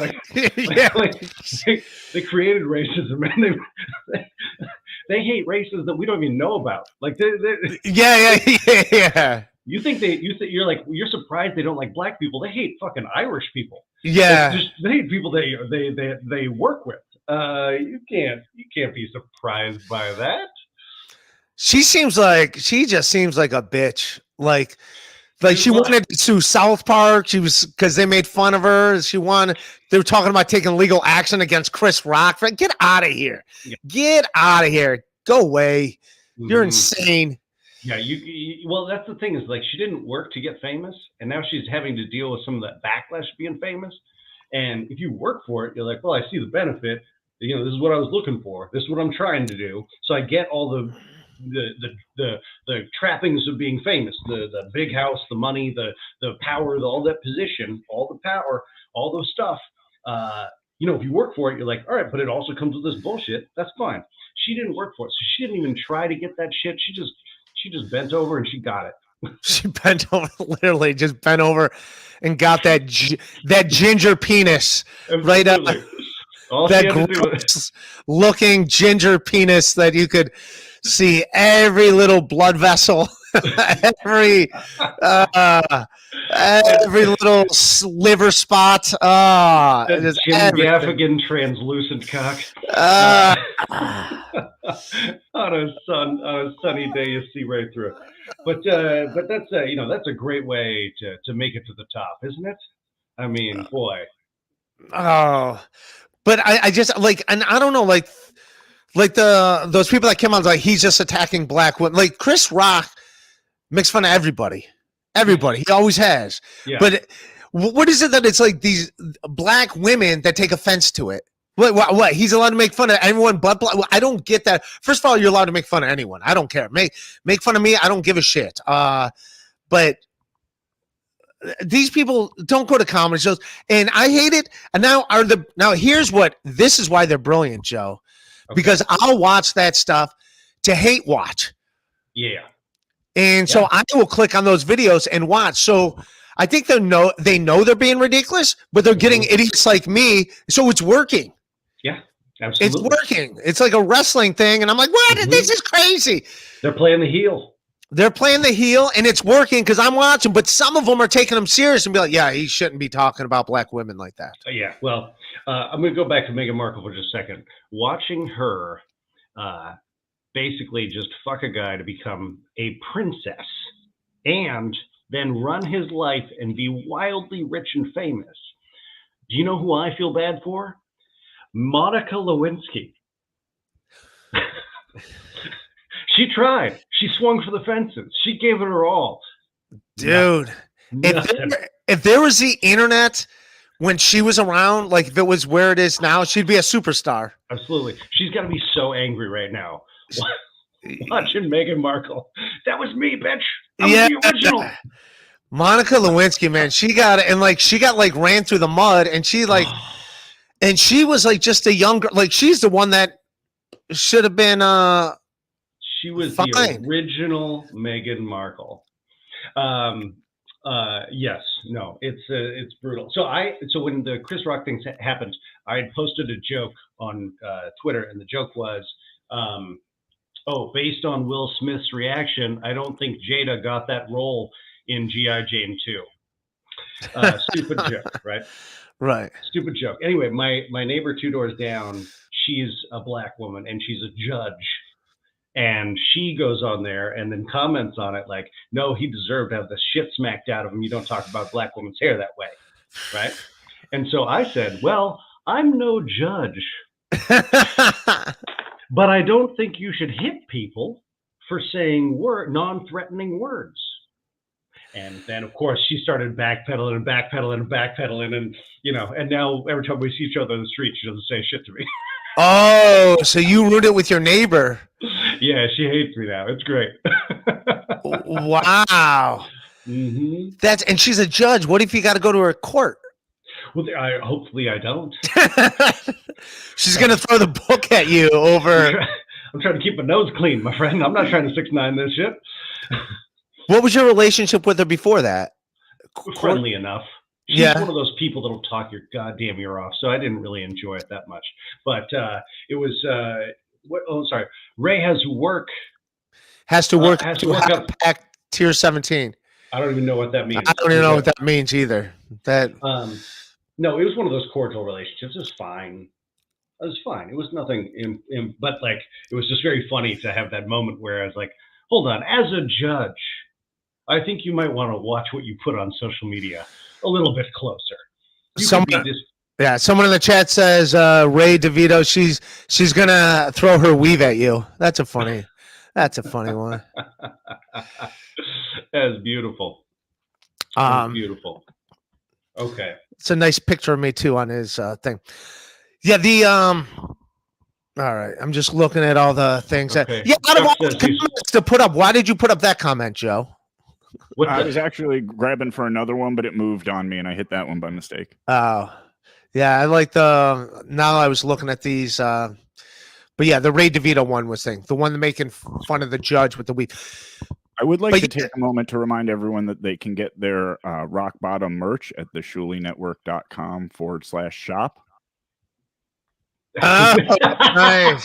They created racism, and they hate races that we don't even know about. Like, yeah. You think you're surprised they don't like black people? They hate fucking Irish people. Yeah, they hate people they work with. You can't be surprised by that. She just seems like a bitch. Like she wanted to sue South Park. She was because they made fun of her. They were talking about taking legal action against Chris Rock. Get out of here. Yeah. Get out of here. Go away. You're insane. Yeah, well, that's the thing is like she didn't work to get famous, and now she's having to deal with some of that backlash of being famous. And if you work for it, you're like, well, I see the benefit. This is what I was looking for. This is what I'm trying to do. So I get all the trappings of being famous, the big house, the money, the power, all that position, all the power, all those stuff. If you work for it, you're like, all right, but it also comes with this bullshit. That's fine. She didn't work for it, so she didn't even try to get that shit. She just bent over and she got it. She bent over, literally just bent over and got that ginger penis. Absolutely. Right up. That gross looking ginger penis that you could see every little blood vessel, every little liver spot. Jim Gaffigan translucent cock. On a sunny day, you see right through it. But that's a great way to make it to the top, isn't it? I mean, boy. Oh, but I just and I don't know, those people that came on like he's just attacking black women. Like Chris Rock makes fun of everybody. He always has. Yeah. But what is it that it's like these black women that take offense to it? What? He's allowed to make fun of anyone but black? I don't get that. First of all, you're allowed to make fun of anyone. I don't care. Make fun of me. I don't give a shit. But these people don't go to comedy shows, and I hate it. And now here's this is why they're brilliant, Joe. Okay. Because I'll watch that stuff to hate watch. Yeah. And so I will click on those videos and watch. So I think they know they're being ridiculous, but they're getting idiots like me. So it's working. Yeah, absolutely. It's working. It's like a wrestling thing. And I'm like, what? Mm-hmm. This is crazy. They're playing the heel. And it's working because I'm watching. But some of them are taking them serious and be like, yeah, he shouldn't be talking about black women like that. Yeah. Well, I'm going to go back to Meghan Markle for just a second. Watching her basically just fuck a guy to become a princess and then run his life and be wildly rich and famous. Do you know who I feel bad for? Monica Lewinsky. She tried. She swung for the fences. She gave it her all. Dude, if there was the internet when she was around, like if it was where it is now, she'd be a superstar. Absolutely. She's got to be so angry right now. Watching Meghan Markle. That was me, bitch. I was the original. Monica Lewinsky, man, she got ran through the mud, and she and she was like just a younger, like she's the one that should have been. She was fine. The original Meghan Markle. Yes, no, it's brutal. So when the Chris Rock thing happened, I had posted a joke on Twitter, and the joke was, based on Will Smith's reaction, I don't think Jada got that role in G.I. Jane 2. Stupid joke, right? Right. Stupid joke. Anyway, my neighbor 2 doors down, she's a black woman and she's a judge. And she goes on there and then comments on it like, no, he deserved to have the shit smacked out of him. You don't talk about black women's hair that way. Right. And so I said, well, I'm no judge, but I don't think you should hit people for saying non-threatening words. And then, of course, she started backpedaling and, you know, and now every time we see each other on the street, she doesn't say shit to me. Oh, so you ruined it with your neighbor. Yeah, she hates me now. It's great. Wow. Mm-hmm. And she's a judge. What if you got to go to her court? Well, hopefully I don't. She's going to throw the book at you over. I'm trying to keep my nose clean, my friend. I'm not trying to 6ix9ine this shit. What was your relationship with her before that? Friendly enough. She's Yeah. one of those people that'll talk your goddamn ear off, so I didn't really enjoy it that much. But it was Ray has to work up Pack tier 17. I don't even know what that means. I don't even know what that means either. That no, it was one of those cordial relationships. It was fine. It was fine. It was nothing but like it was just very funny to have that moment where I was like, hold on, as a judge, I think you might want to watch what you put on social media a little bit closer. someone in the chat says Ray DeVito, she's gonna throw her weave at you. That's a funny one. That's beautiful. Beautiful. Okay. It's a nice picture of me too on his thing. Yeah, all right. I'm just looking at all the things Okay. out of all the comments to put up. Why did you put up that comment, Joe? I was actually grabbing for another one, but it moved on me and I hit that one by mistake. Oh, yeah. I like now I was looking at these, but yeah, the Ray DeVito one was the one making fun of the judge with the weave. I would like to take a moment to remind everyone that they can get their rock bottom merch at the ShuliNetwork.com/shop. Oh, nice.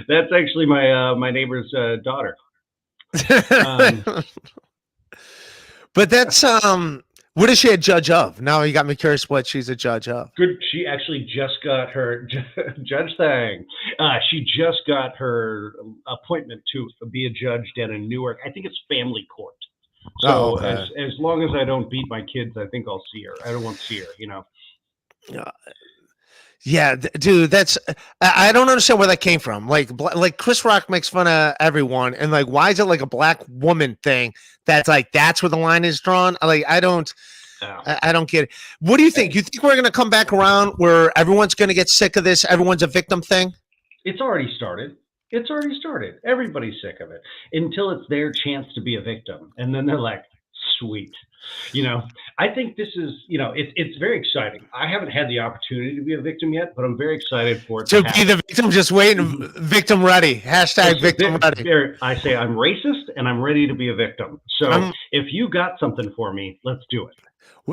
That's actually my neighbor's daughter. But that's what is she a judge of? Now you got me curious what she's a judge of. Good. She actually just got her judge thing. She just got her appointment to be a judge down in Newark. I think it's family court. So as long as I don't beat my kids, I think I'll see her. I don't want to see her, you know. Yeah, dude, I don't understand where that came from. Like Chris Rock makes fun of everyone, and like, why is it like a black woman thing? That's where the line is drawn. Like, I don't get it. What do you think? You think we're gonna come back around where everyone's gonna get sick of this? Everyone's a victim thing. It's already started. Everybody's sick of it until it's their chance to be a victim, and then they're like, sweet. You know, I think this is, you know, it's very exciting. I haven't had the opportunity to be a victim yet, but I'm very excited for it to be the victim. Just waiting, victim ready. Hashtag victim ready. I say I'm racist and I'm ready to be a victim. So if you got something for me, let's do it.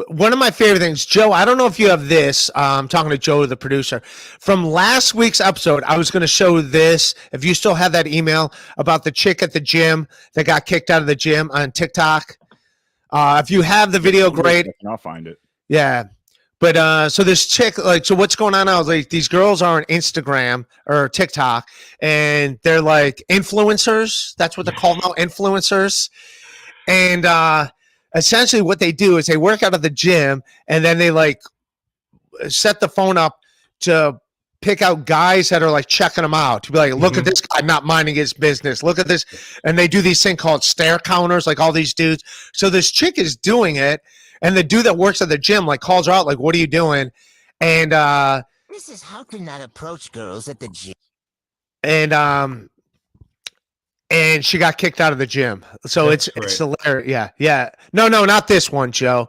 One of my favorite things, Joe, I don't know if you have this. I'm talking to Joe, the producer. From last week's episode, I was going to show this. If you still have that email about the chick at the gym that got kicked out of the gym on TikTok. If you have the video, great. I'll find it. Yeah. But so this chick, so what's going on now is like these girls are on Instagram or TikTok and they're like influencers. That's what they're called now, influencers. And essentially what they do is they work out of the gym and then they like set the phone up to pick out guys that are like checking them out to be like, look at this guy not minding his business. Look at this. And they do these things called stare counters, like all these dudes. So this chick is doing it. And the dude that works at the gym, like calls her out, like, what are you doing? And this is how to not approach girls at the gym. And she got kicked out of the gym. So it's hilarious. Yeah. Yeah. No, not this one, Joe.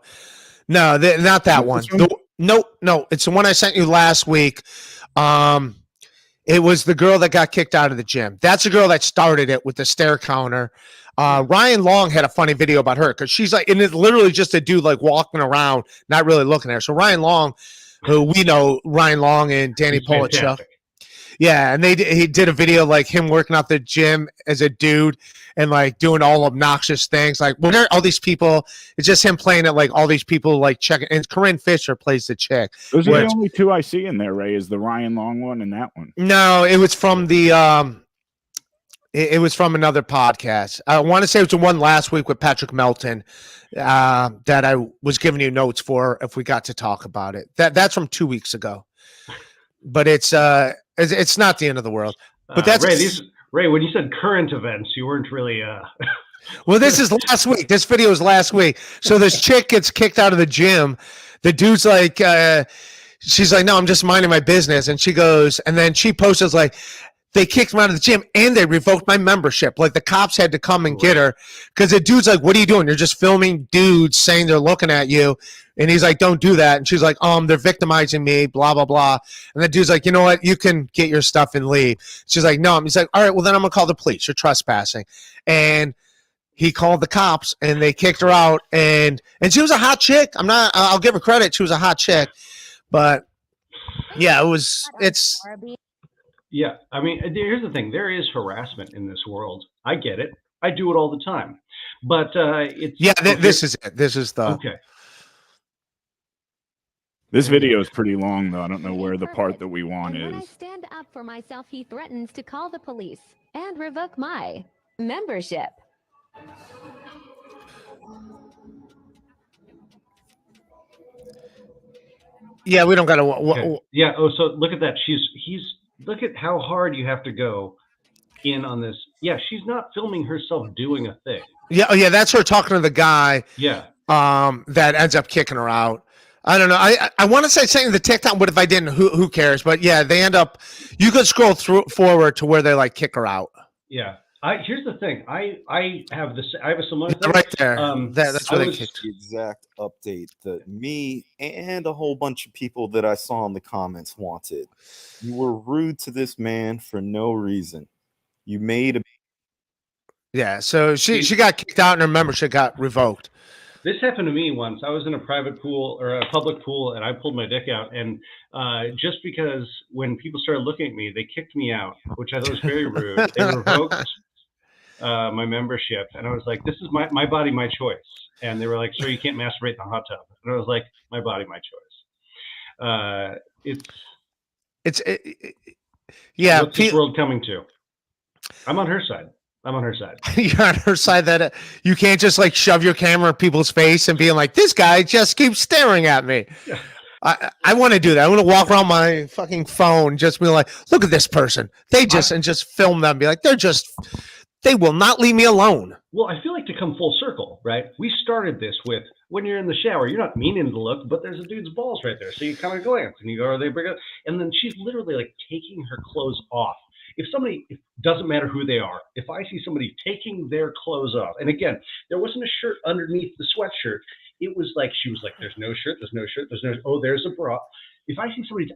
No, not that one. No, it's the one I sent you last week. It was the girl that got kicked out of the gym. That's the girl that started it with the stare counter. Ryan Long had a funny video about her because she's like, and it's literally just a dude like walking around, not really looking at her. So Ryan Long, who we know, Ryan Long and Danny Pollitt show. Yeah, and he did a video like him working out the gym as a dude and like doing all obnoxious things. Like when there are all these people, it's just him playing it like all these people like checking. And Corinne Fisher plays the chick. Those are the only two I see in there, Ray, is the Ryan Long one and that one. No, it was from the it was from another podcast. I want to say it was the one last week with Patrick Melton that I was giving you notes for if we got to talk about it. That's from 2 weeks ago. But it's not the end of the world. But that's Ray, when you said current events, you weren't really Well, this is last week. This video is last week. So this chick gets kicked out of the gym. The dude's like she's like, "No, I'm just minding my business." And she goes, and then she posts like, they kicked me out of the gym and they revoked my membership. Like the cops had to come and get her because the dude's like, "What are you doing? You're just filming dudes saying they're looking at you." And he's like, "Don't do that." And she's like, "They're victimizing me, blah, blah, blah." And the dude's like, "You know what? You can get your stuff and leave." She's like, "No." He's like, "All right, well, then I'm going to call the police. You're trespassing." And he called the cops and they kicked her out. And she was a hot chick. I'll give her credit. She was a hot chick. But yeah, Yeah, I mean, here's the thing. There is harassment in this world. I get it. I do it all the time. But it's... Yeah, this is it. This is the... Okay. This video is pretty long, though. I don't know where the part that we want When I is. stand up for myself, he threatens to call the police and revoke my membership. Yeah, we don't got to... Yeah, oh, so look at that. Look at how hard you have to go in on this. Yeah, she's not filming herself doing a thing. Yeah, oh yeah, that's her talking to the guy. Yeah. That ends up kicking her out. I don't know. I want to say something to the TikTok, but if I didn't, who cares? But yeah, they end up. You could scroll forward to where they like kick her out. Yeah. Here's the thing. I have a similar thing. Right there. That's where they kicked the exact update that me and a whole bunch of people that I saw in the comments wanted. You were rude to this man for no reason. You made a... Yeah, so she got kicked out and her membership got revoked. This happened to me once. I was in a private pool or a public pool, and I pulled my dick out. And just because when people started looking at me, they kicked me out, which I thought was very rude. They revoked my membership, and I was like, "This is my body, my choice." And they were like, "Sir, you can't masturbate in the hot tub." And I was like, "My body, my choice." Yeah. What's this world coming to? I'm on her side. You're on her side that you can't just like shove your camera in people's face and being like, "This guy just keeps staring at me." Yeah. I want to do that. I want to walk around my fucking phone, just be like, "Look at this person." And just film them, be like, they will not leave me alone. Well, I feel like to come full circle, right? We started this with when you're in the shower, you're not meaning to look, but there's a dude's balls right there. So you kind of glance and you go, they bring it. And then she's literally like taking her clothes off. If somebody, it doesn't matter who they are, if I see somebody taking their clothes off, and again, there wasn't a shirt underneath the sweatshirt. It was like, she was like, there's no shirt, oh, there's a bra. If I see somebody,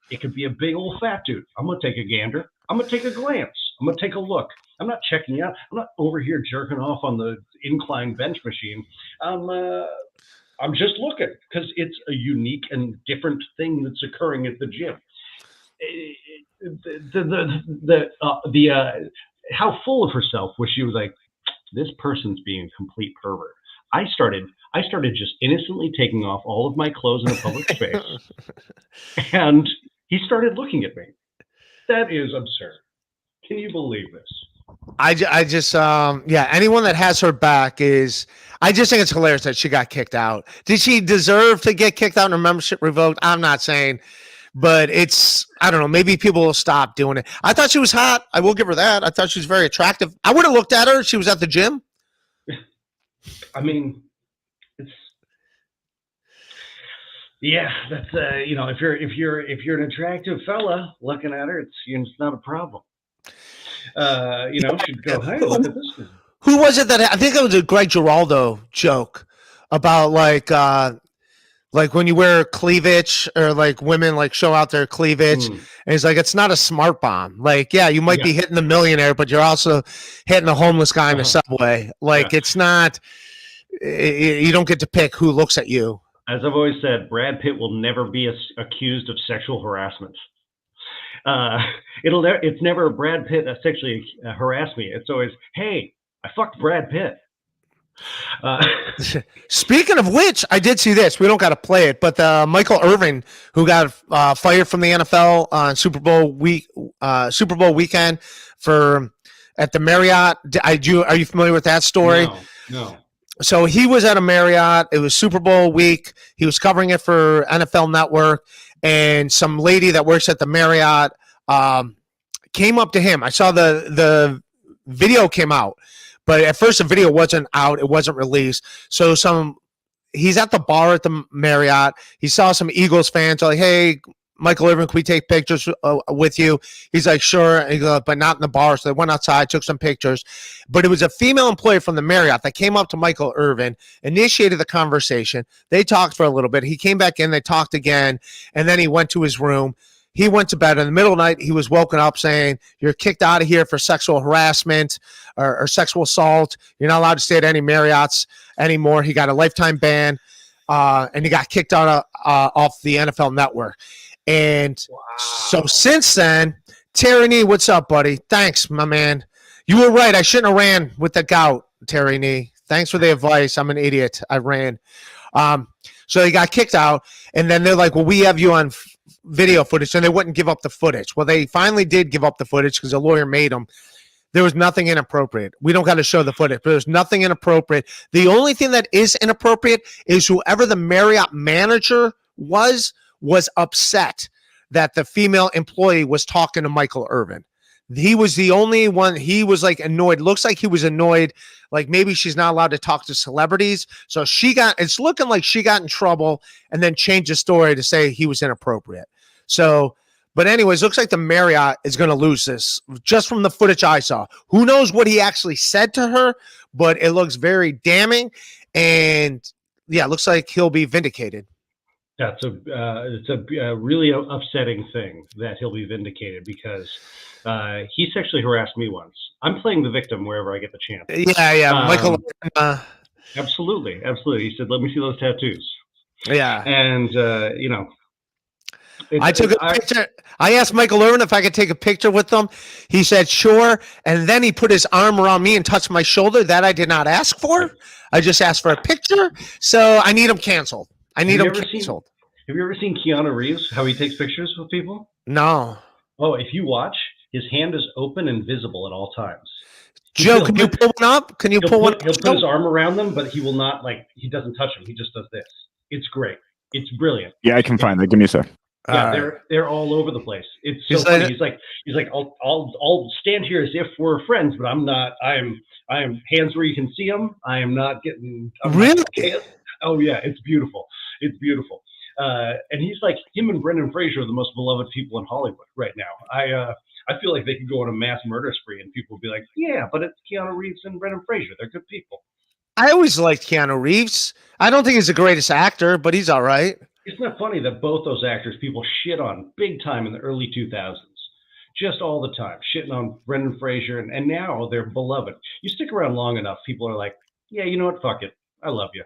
it could be a big old fat dude. I'm going to take a gander. I'm going to take a glance. I'm going to take a look. I'm not checking out. I'm not over here jerking off on the incline bench machine. I'm just looking because it's a unique and different thing that's occurring at the gym. How full of herself was she? Was like, this person's being a complete pervert. I started just innocently taking off all of my clothes in a public space, and he started looking at me. That is absurd. Can you believe this? I just anyone that has her back I just think it's hilarious that she got kicked out. Did she deserve to get kicked out and her membership revoked? I'm not saying. But I don't know, maybe people will stop doing it. I thought she was hot. I will give her that. I thought she was very attractive. I would have looked at her if she was at the gym. I mean, that's if you're an attractive fella looking at her, it's not a problem. She'd go, "Hey, look at this guy." Who was it that I think it was a Greg Giraldo joke about like when you wear cleavage or like women like show out their cleavage and he's like, it's not a smart bomb. Like, yeah, you might be hitting the millionaire, but you're also hitting a homeless guy in the subway. Like it's not, you don't get to pick who looks at you. As I've always said, Brad Pitt will never be accused of sexual harassment. It's never Brad Pitt that sexually harassed me. It's always, hey, I fucked Brad Pitt. Speaking of which, I did see this. We don't got to play it, but Michael Irvin, who got fired from the NFL on Super Bowl weekend at the Marriott. Are you familiar with that story? No. So he was at a Marriott. It was Super Bowl week. He was covering it for NFL Network, and some lady that works at the Marriott came up to him. I saw the video came out. But at first, the video wasn't out. It wasn't released. So he's at the bar at the Marriott. He saw some Eagles fans like, hey, Michael Irvin, can we take pictures with you? He's like, sure. And he goes, but not in the bar. So they went outside, took some pictures. But it was a female employee from the Marriott that came up to Michael Irvin, initiated the conversation. They talked for a little bit. He came back in. They talked again. And then he went to his room. He went to bed. In the middle of the night, he was woken up saying, you're kicked out of here for sexual harassment or sexual assault. You're not allowed to stay at any Marriotts anymore. He got a lifetime ban, and he got kicked out off the NFL Network. And so since then, Terry Nee, what's up, buddy? Thanks, my man. You were right. I shouldn't have ran with the gout, Terry Nee. Thanks for the advice. I'm an idiot. I ran. So he got kicked out, and then they're like, well, we have you on video footage, and they wouldn't give up the footage. Well, they finally did give up the footage because the lawyer made them. There was nothing inappropriate. We don't got to show the footage, but there's nothing inappropriate. The only thing that is inappropriate is whoever the Marriott manager was upset that the female employee was talking to Michael Irvin. He was the only one. He was like annoyed. Looks like he was annoyed. Like maybe she's not allowed to talk to celebrities. So it's looking like she got in trouble and then changed the story to say he was inappropriate. So, but anyways, looks like the Marriott is going to lose this just from the footage I saw. Who knows what he actually said to her, but it looks very damning. And yeah, it looks like he'll be vindicated. It's a really upsetting thing that he'll be vindicated because he sexually harassed me once. I'm playing the victim wherever I get the chance. Yeah, Michael. Absolutely. He said, "Let me see those tattoos." Yeah, and I took a picture. I asked Michael Irvin if I could take a picture with them. He said sure, and then he put his arm around me and touched my shoulder. That I did not ask for. I just asked for a picture. So I need him canceled. Have you ever seen Keanu Reeves, how he takes pictures with people? No. Oh, if you watch, his hand is open and visible at all times. Joe, can you pull one up? Can you pull one up? He'll put his arm around them, but he will not, he doesn't touch them. He just does this. It's great. It's brilliant. Yeah, I can find that. Give me a sec. Yeah, they're all over the place. It's so funny. He's like, I'll stand here as if we're friends, but I'm not. I am hands where you can see them. I am not getting. Really? Oh yeah, it's beautiful. It's beautiful. And he's like, him and Brendan Fraser are the most beloved people in Hollywood right now. I feel like they could go on a mass murder spree and people would be like, yeah, but it's Keanu Reeves and Brendan Fraser. They're good people. I always liked Keanu Reeves. I don't think he's the greatest actor, but he's all right. Isn't that funny that both those actors people shit on big time in the early 2000s? Just all the time, shitting on Brendan Fraser, and now they're beloved. You stick around long enough, people are like, yeah, you know what? Fuck it. I love you.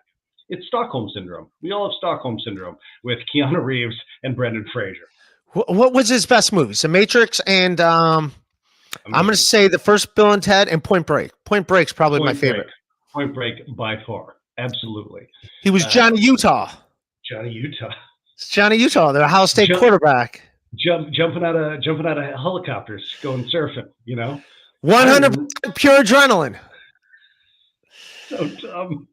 It's Stockholm Syndrome. We all have Stockholm Syndrome with Keanu Reeves and Brendan Fraser. What was his best movies? The Matrix and I'm going to say the first Bill and Ted and Point Break. Point Break's probably my favorite. Point Break by far. Absolutely. He was Johnny Utah. Johnny Utah. It's Johnny Utah, the Ohio State quarterback. Jumping out of helicopters, going surfing, 100% pure adrenaline. So dumb.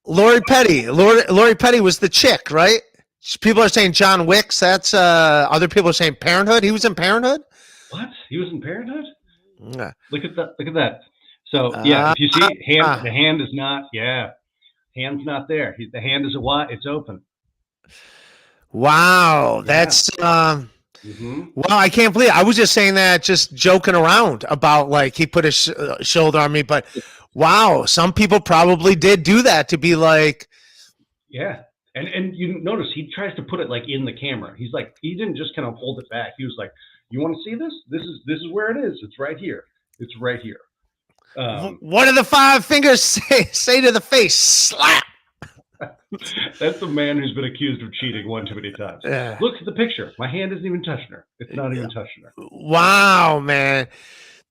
Lori Petty. Lori Petty was the chick, right? People are saying John Wicks. That's other people are saying Parenthood. He was in Parenthood. What? He was in Parenthood? Yeah. Look at that. So yeah, if you see the hand is not. Yeah, hand's not there. The hand is it's open. Wow, that's Well, I can't believe it. I was just saying that, just joking around about he put his shoulder on me, but wow, some people probably did do that to be like. Yeah, and you notice he tries to put it in the camera. He's like, he didn't just kind of hold it back. He was like, "You want to see this? This is where it is. It's right here. It's right here." What do the 5 fingers say to the face? Slap. That's a man who's been accused of cheating one too many times. Yeah. Look at the picture. My hand isn't even touching her. It's not even touching her. Wow, man.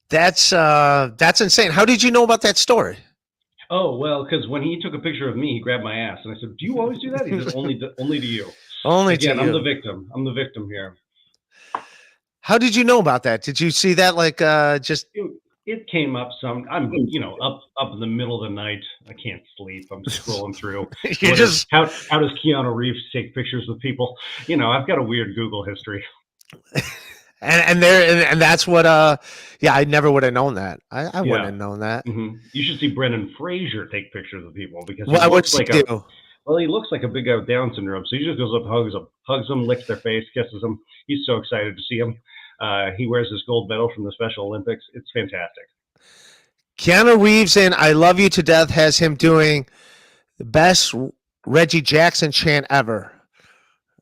That's insane. How did you know about that story? Oh, well, because when he took a picture of me, he grabbed my ass. And I said, do you always do that? He said, only to you. Only Again, to you. I'm the victim. I'm the victim here. How did you know about that? Did you see that just... It came up some. I'm, up in the middle of the night. I can't sleep. I'm scrolling through. How does Keanu Reeves take pictures with people? I've got a weird Google history. And that's what I never would have known that. I wouldn't have known that. Mm-hmm. You should see Brendan Fraser take pictures of people because what would he do? Well, he looks like a big guy with Down syndrome, so he just goes up, hugs them, licks their face, kisses them. He's so excited to see him. He wears his gold medal from the Special Olympics. It's fantastic. Keanu Reeves in I Love You to Death has him doing the best Reggie Jackson chant ever.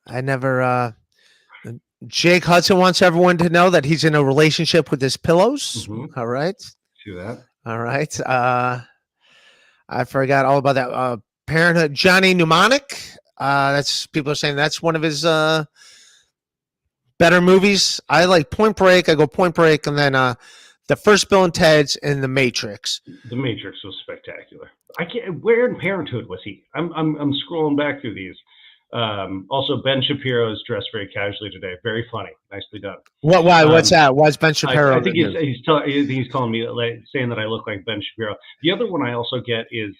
I never Jake Hudson wants everyone to know that he's in a relationship with his pillows. Mm-hmm. All right. Do that. All right. I forgot all about that. Parenthood, Johnny Mnemonic. That's people are saying that's one of his better movies. I like Point Break. I go Point Break, and then the first Bill and Ted's and The Matrix. The Matrix was spectacular. I can't. Where in Parenthood was he? I'm scrolling back through these. Also, Ben Shapiro is dressed very casually today. Very funny. Nicely done. What? Why? What's that? Why's Ben Shapiro? I think he's calling me saying that I look like Ben Shapiro. The other one I also get is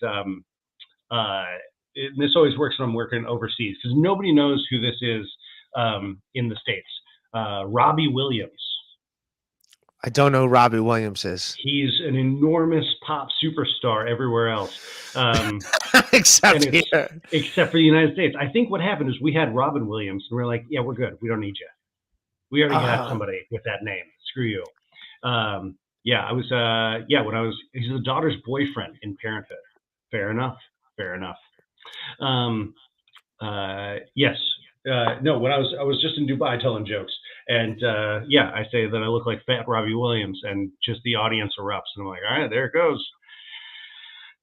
this always works when I'm working overseas because nobody knows who this is in the States. Robbie Williams. I don't know who Robbie Williams is. He's an enormous pop superstar everywhere else. Except here. Except for the United States. I think what happened is we had Robin Williams, and we're like, yeah, we're good. We don't need you. We already got somebody with that name. Screw you. He's the daughter's boyfriend in Parenthood. Fair enough. Yes. No, when I was just in Dubai telling jokes. And I say that I look like fat Robbie Williams, and just the audience erupts. And I'm like, all right, there it goes.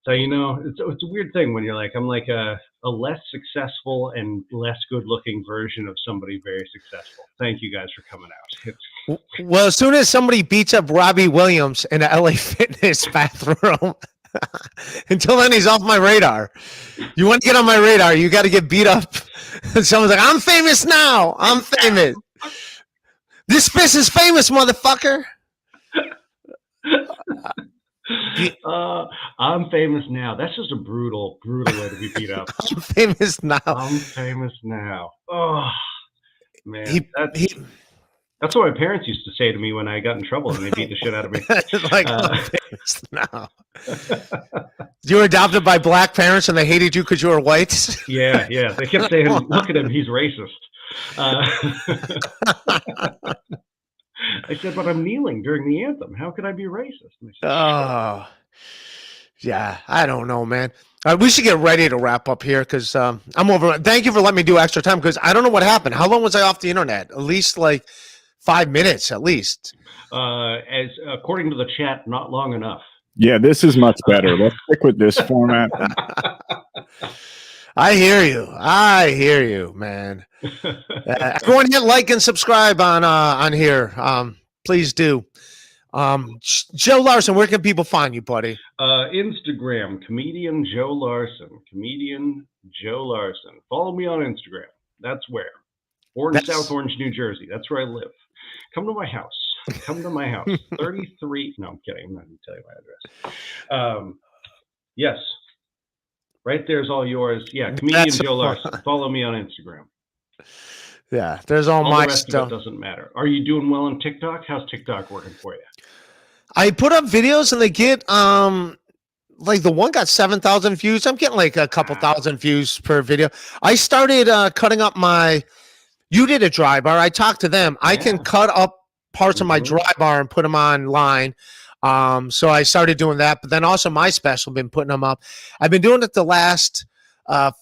So, it's a weird thing when you're like, I'm like a less successful and less good looking version of somebody very successful. Thank you guys for coming out. Well, as soon as somebody beats up Robbie Williams in an LA Fitness bathroom, until then, he's off my radar. You want to get on my radar, you got to get beat up. And someone's like, I'm famous now. I'm famous. This fist is famous, motherfucker. I'm famous now. That's just a brutal way to be beat up. I'm famous now. I'm famous now. Oh, man. That's what my parents used to say to me when I got in trouble and they beat the shit out of me. Like, I'm famous now. You were adopted by black parents and they hated you because you were white? Yeah. They kept saying, look at him, he's racist. I said, but I'm kneeling during the anthem. How could I be racist? Oh, yeah. I don't know, man. We should get ready to wrap up here because I'm over. Thank you for letting me do extra time because I don't know what happened. How long was I off the internet? At least like 5 minutes, at least. As according to the chat, not long enough. Yeah, this is much better. Let's stick with this format. I hear you, man. Everyone hit like and subscribe on here. Please do. Joe Larson, where can people find you, buddy? Instagram, comedian Joe Larson. Comedian Joe Larson. Follow me on Instagram. That's where. Or in South Orange, New Jersey. That's where I live. Come to my house. 33. No, I'm kidding. I'm not going to tell you my address. Yes. Right there's all yours. Yeah, comedian Joe Larson. Follow me on Instagram. Yeah, there's all my the rest stuff. Of it doesn't matter. Are you doing well on TikTok? How's TikTok working for you? I put up videos and they get like the one got 7,000 views. I'm getting like a couple thousand views per video. I started cutting up you did a dry bar. I talked to them. Yeah. I can cut up parts of my dry bar and put them online. So I started doing that, but then also my special, been putting them up. I've been doing it the last 5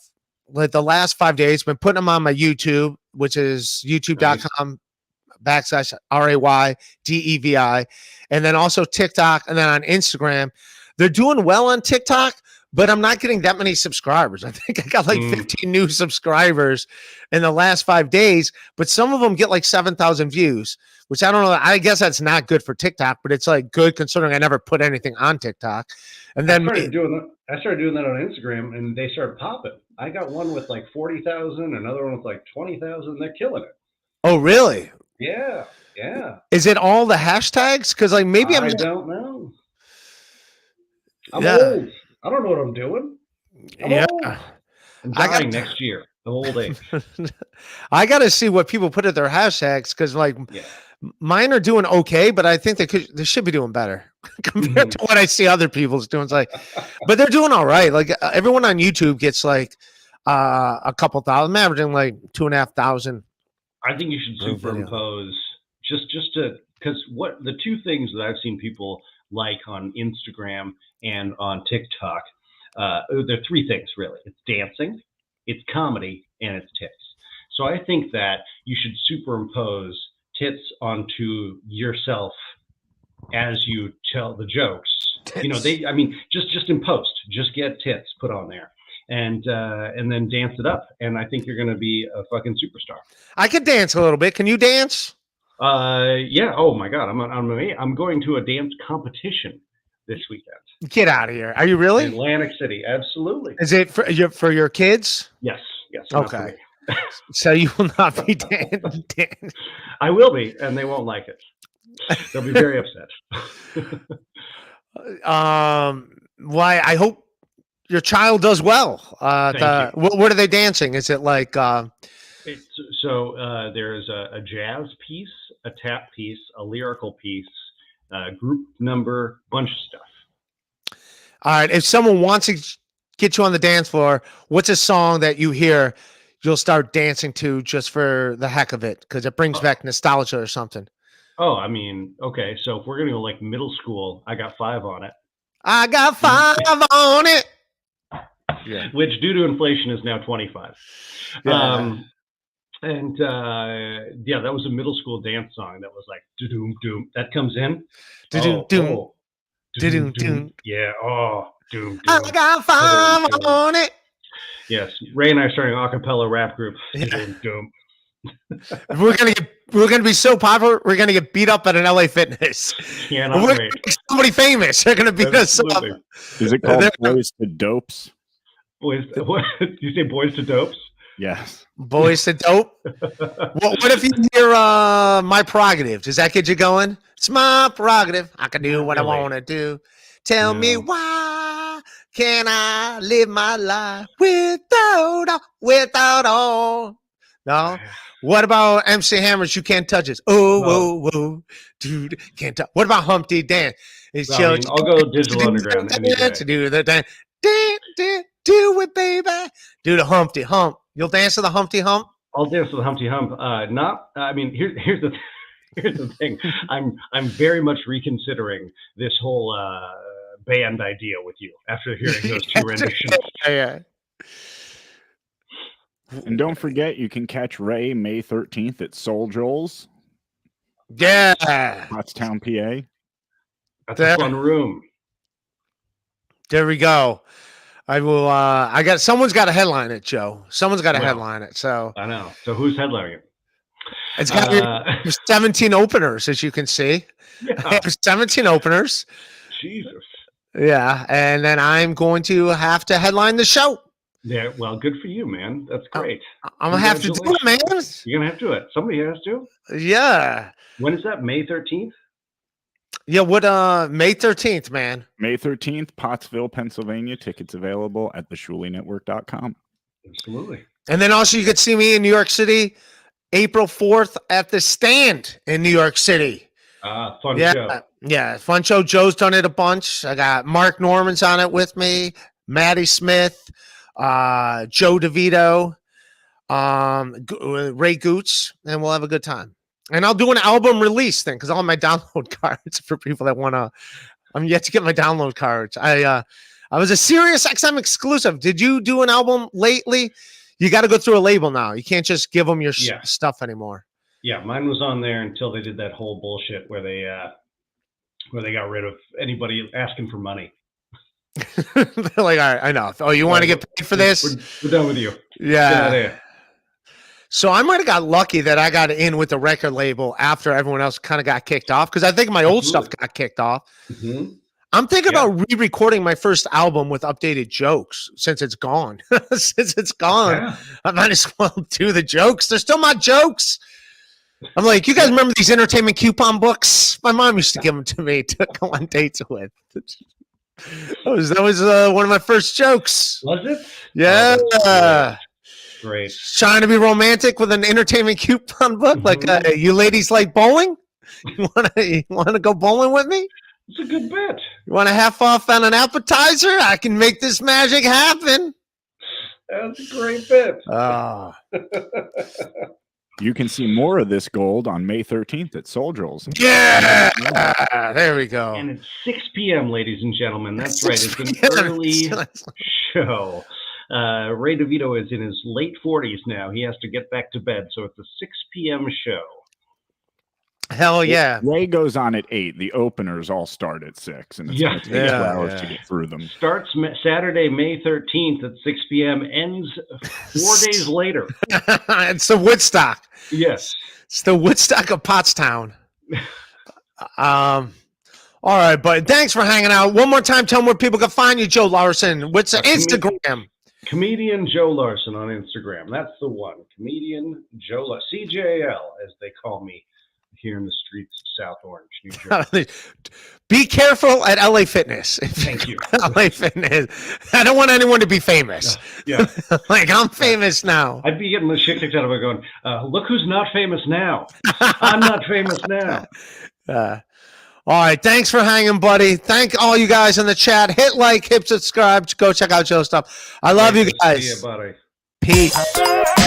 days, been putting them on my YouTube, which is youtube.com/RAYDEVI. And then also TikTok. And then on Instagram, they're doing well on TikTok, but I'm not getting that many subscribers. I think I got like 15 new subscribers in the last 5 days, but some of them get like 7,000 views, which I don't know. I guess that's not good for TikTok, but it's like good considering I never put anything on TikTok. And then I started doing that on Instagram, and they started popping. I got one with like 40,000, another one with like 20,000. They're killing it. Oh, really? Yeah. Is it all the hashtags? Because like maybe I don't know. I'm Yeah. old. I don't know what I'm doing. I'm Yeah. old. I'm dying next year of old age. I got to see what people put at their hashtags because like mine are doing okay, but I think they should be doing better compared to what I see other people's doing. It's like, but they're doing all right. Like everyone on YouTube gets like a couple thousand, I'm averaging like 2,500. I think you should superimpose just to, because what the two things that I've seen people like on Instagram and on TikTok, there are three things really. It's dancing, it's comedy, and it's tits. So I think that you should superimpose tits onto yourself as you tell the jokes. Tits. You know, just in post, just get tits put on there. And then dance it up, and I think you're going to be a fucking superstar. I could dance a little bit. Can you dance? Yeah. Oh my god, I'm going to a dance competition this weekend. Get out of here! Are you really? In Atlantic City, absolutely. Is it for your kids? Yes. Okay. So you will not be dancing. I will be, and they won't like it. They'll be very upset. Why? I hope your child does well. What are they dancing? Is it like? There's a jazz piece, a tap piece, a lyrical piece, group number, bunch of stuff. All right. If someone wants to get you on the dance floor, what's a song that you hear you'll start dancing to just for the heck of it because it brings back nostalgia or something? Oh, I mean, okay. So if we're gonna go like middle school, I Got 5 on it. I got 5 on it. Yeah. Which due to inflation is now 25. Yeah. That was a middle school dance song that was like doom doom. That comes in. Doom doom. Doom doom. Yeah. Oh, doom doom. I got 5 on it. Yes. Ray and I are starting an a cappella rap group. Doom doom. We're gonna be so popular. We're gonna get beat up at an LA Fitness. Yeah, we're gonna be somebody famous. They're gonna beat us up. Is it called Boys to Dopes? Boys, what? You say Boys to Dopes? Yes. Boys to Dope. What if you hear My Prerogative? Does that get you going? It's my prerogative. I can do what I want to do. Tell me why can I live my life without all? No. What about MC Hammer's You Can't Touch Us? Oh, dude, can't touch. What about Humpty Dance? I'll go Digital Underground. Do the dance. Do it, baby. Do the Humpty Hump. You'll dance to the Humpty Hump? I'll dance to the Humpty Hump. Here's the thing. I'm very much reconsidering this whole band idea with you after hearing those two renditions. Yeah. And don't forget, you can catch Ray May 13th at Soul Joel's. Yeah. Pottstown, PA. That's a fun room. There we go. I will. Someone's got to headline it, Joe. Someone's got to headline it. So I know. So who's headlining it? It's got 17 openers, as you can see. Yeah. 17 openers. Jesus. Yeah, and then I'm going to have to headline the show. Yeah, well, good for you, man. That's great. I'm gonna have to do it, man. You're gonna have to do it. Somebody has to. Yeah. When is that? May 13th? Yeah, May 13th, man. May 13th, Pottsville, Pennsylvania. Tickets available at theshulinetwork.com. Absolutely. And then also you could see me in New York City, April 4th at the Stand in New York City. Fun show. Yeah, fun show. Joe's done it a bunch. I got Mark Norman's on it with me, Maddie Smith, Joe DeVito, Ray Goots, and we'll have a good time. And I'll do an album release thing because I'll have my download cards for people that want to. I'm yet to get my download cards. I was a Sirius XM exclusive. Did you do an album lately? You got to go through a label now. You can't just give them your stuff anymore. Yeah, mine was on there until they did that whole bullshit where they got rid of anybody asking for money. They're like, all right, I know. Oh, you want to get paid for this? We're done with you. Yeah. Get out of here. So I might have got lucky that I got in with the record label after everyone else kind of got kicked off, because I think my old stuff got kicked off. Mm-hmm. I'm thinking about re-recording my first album with updated jokes since it's gone. Since it's gone, I might as well do the jokes. They're still my jokes. I'm like, you guys remember these entertainment coupon books? My mom used to give them to me to go on dates with. That was one of my first jokes. Was it? Yeah. Oh, great. Trying to be romantic with an entertainment coupon book, like you ladies like bowling. You want to go bowling with me? It's a good bet. You want a half off on an appetizer? I can make this magic happen. That's a great bet. Oh. You can see more of this gold on May 13th at Soldiers. Yeah, there we go. And it's 6 p.m., ladies and gentlemen. That's right. It's an early show. Ray DeVito is in his late 40s now. He has to get back to bed, so it's a 6 p.m. show. Hell yeah. Ray goes on at 8. The openers all start at 6, and it's going to take 2 hours to get through them. Starts Saturday, May 13th at 6 p.m., ends 4 days later. It's the Woodstock. Yes. It's the Woodstock of Pottstown. All right, but thanks for hanging out. One more time, tell them where people can find you, Joe Larson. What's Instagram? Comedian Joe Larson on Instagram. That's the one. Comedian Joe Larson. CJL, as they call me here in the streets of South Orange, New Jersey. Be careful at LA Fitness. Thank you. LA Fitness. I don't want anyone to be famous. Yeah. Like, I'm famous now. I'd be getting the shit kicked out of it going, look who's not famous now. I'm not famous now. All right. Thanks for hanging, buddy. Thank all you guys in the chat. Hit like, hit subscribe. Go check out Joe's stuff. I love you guys. See you, buddy. Peace.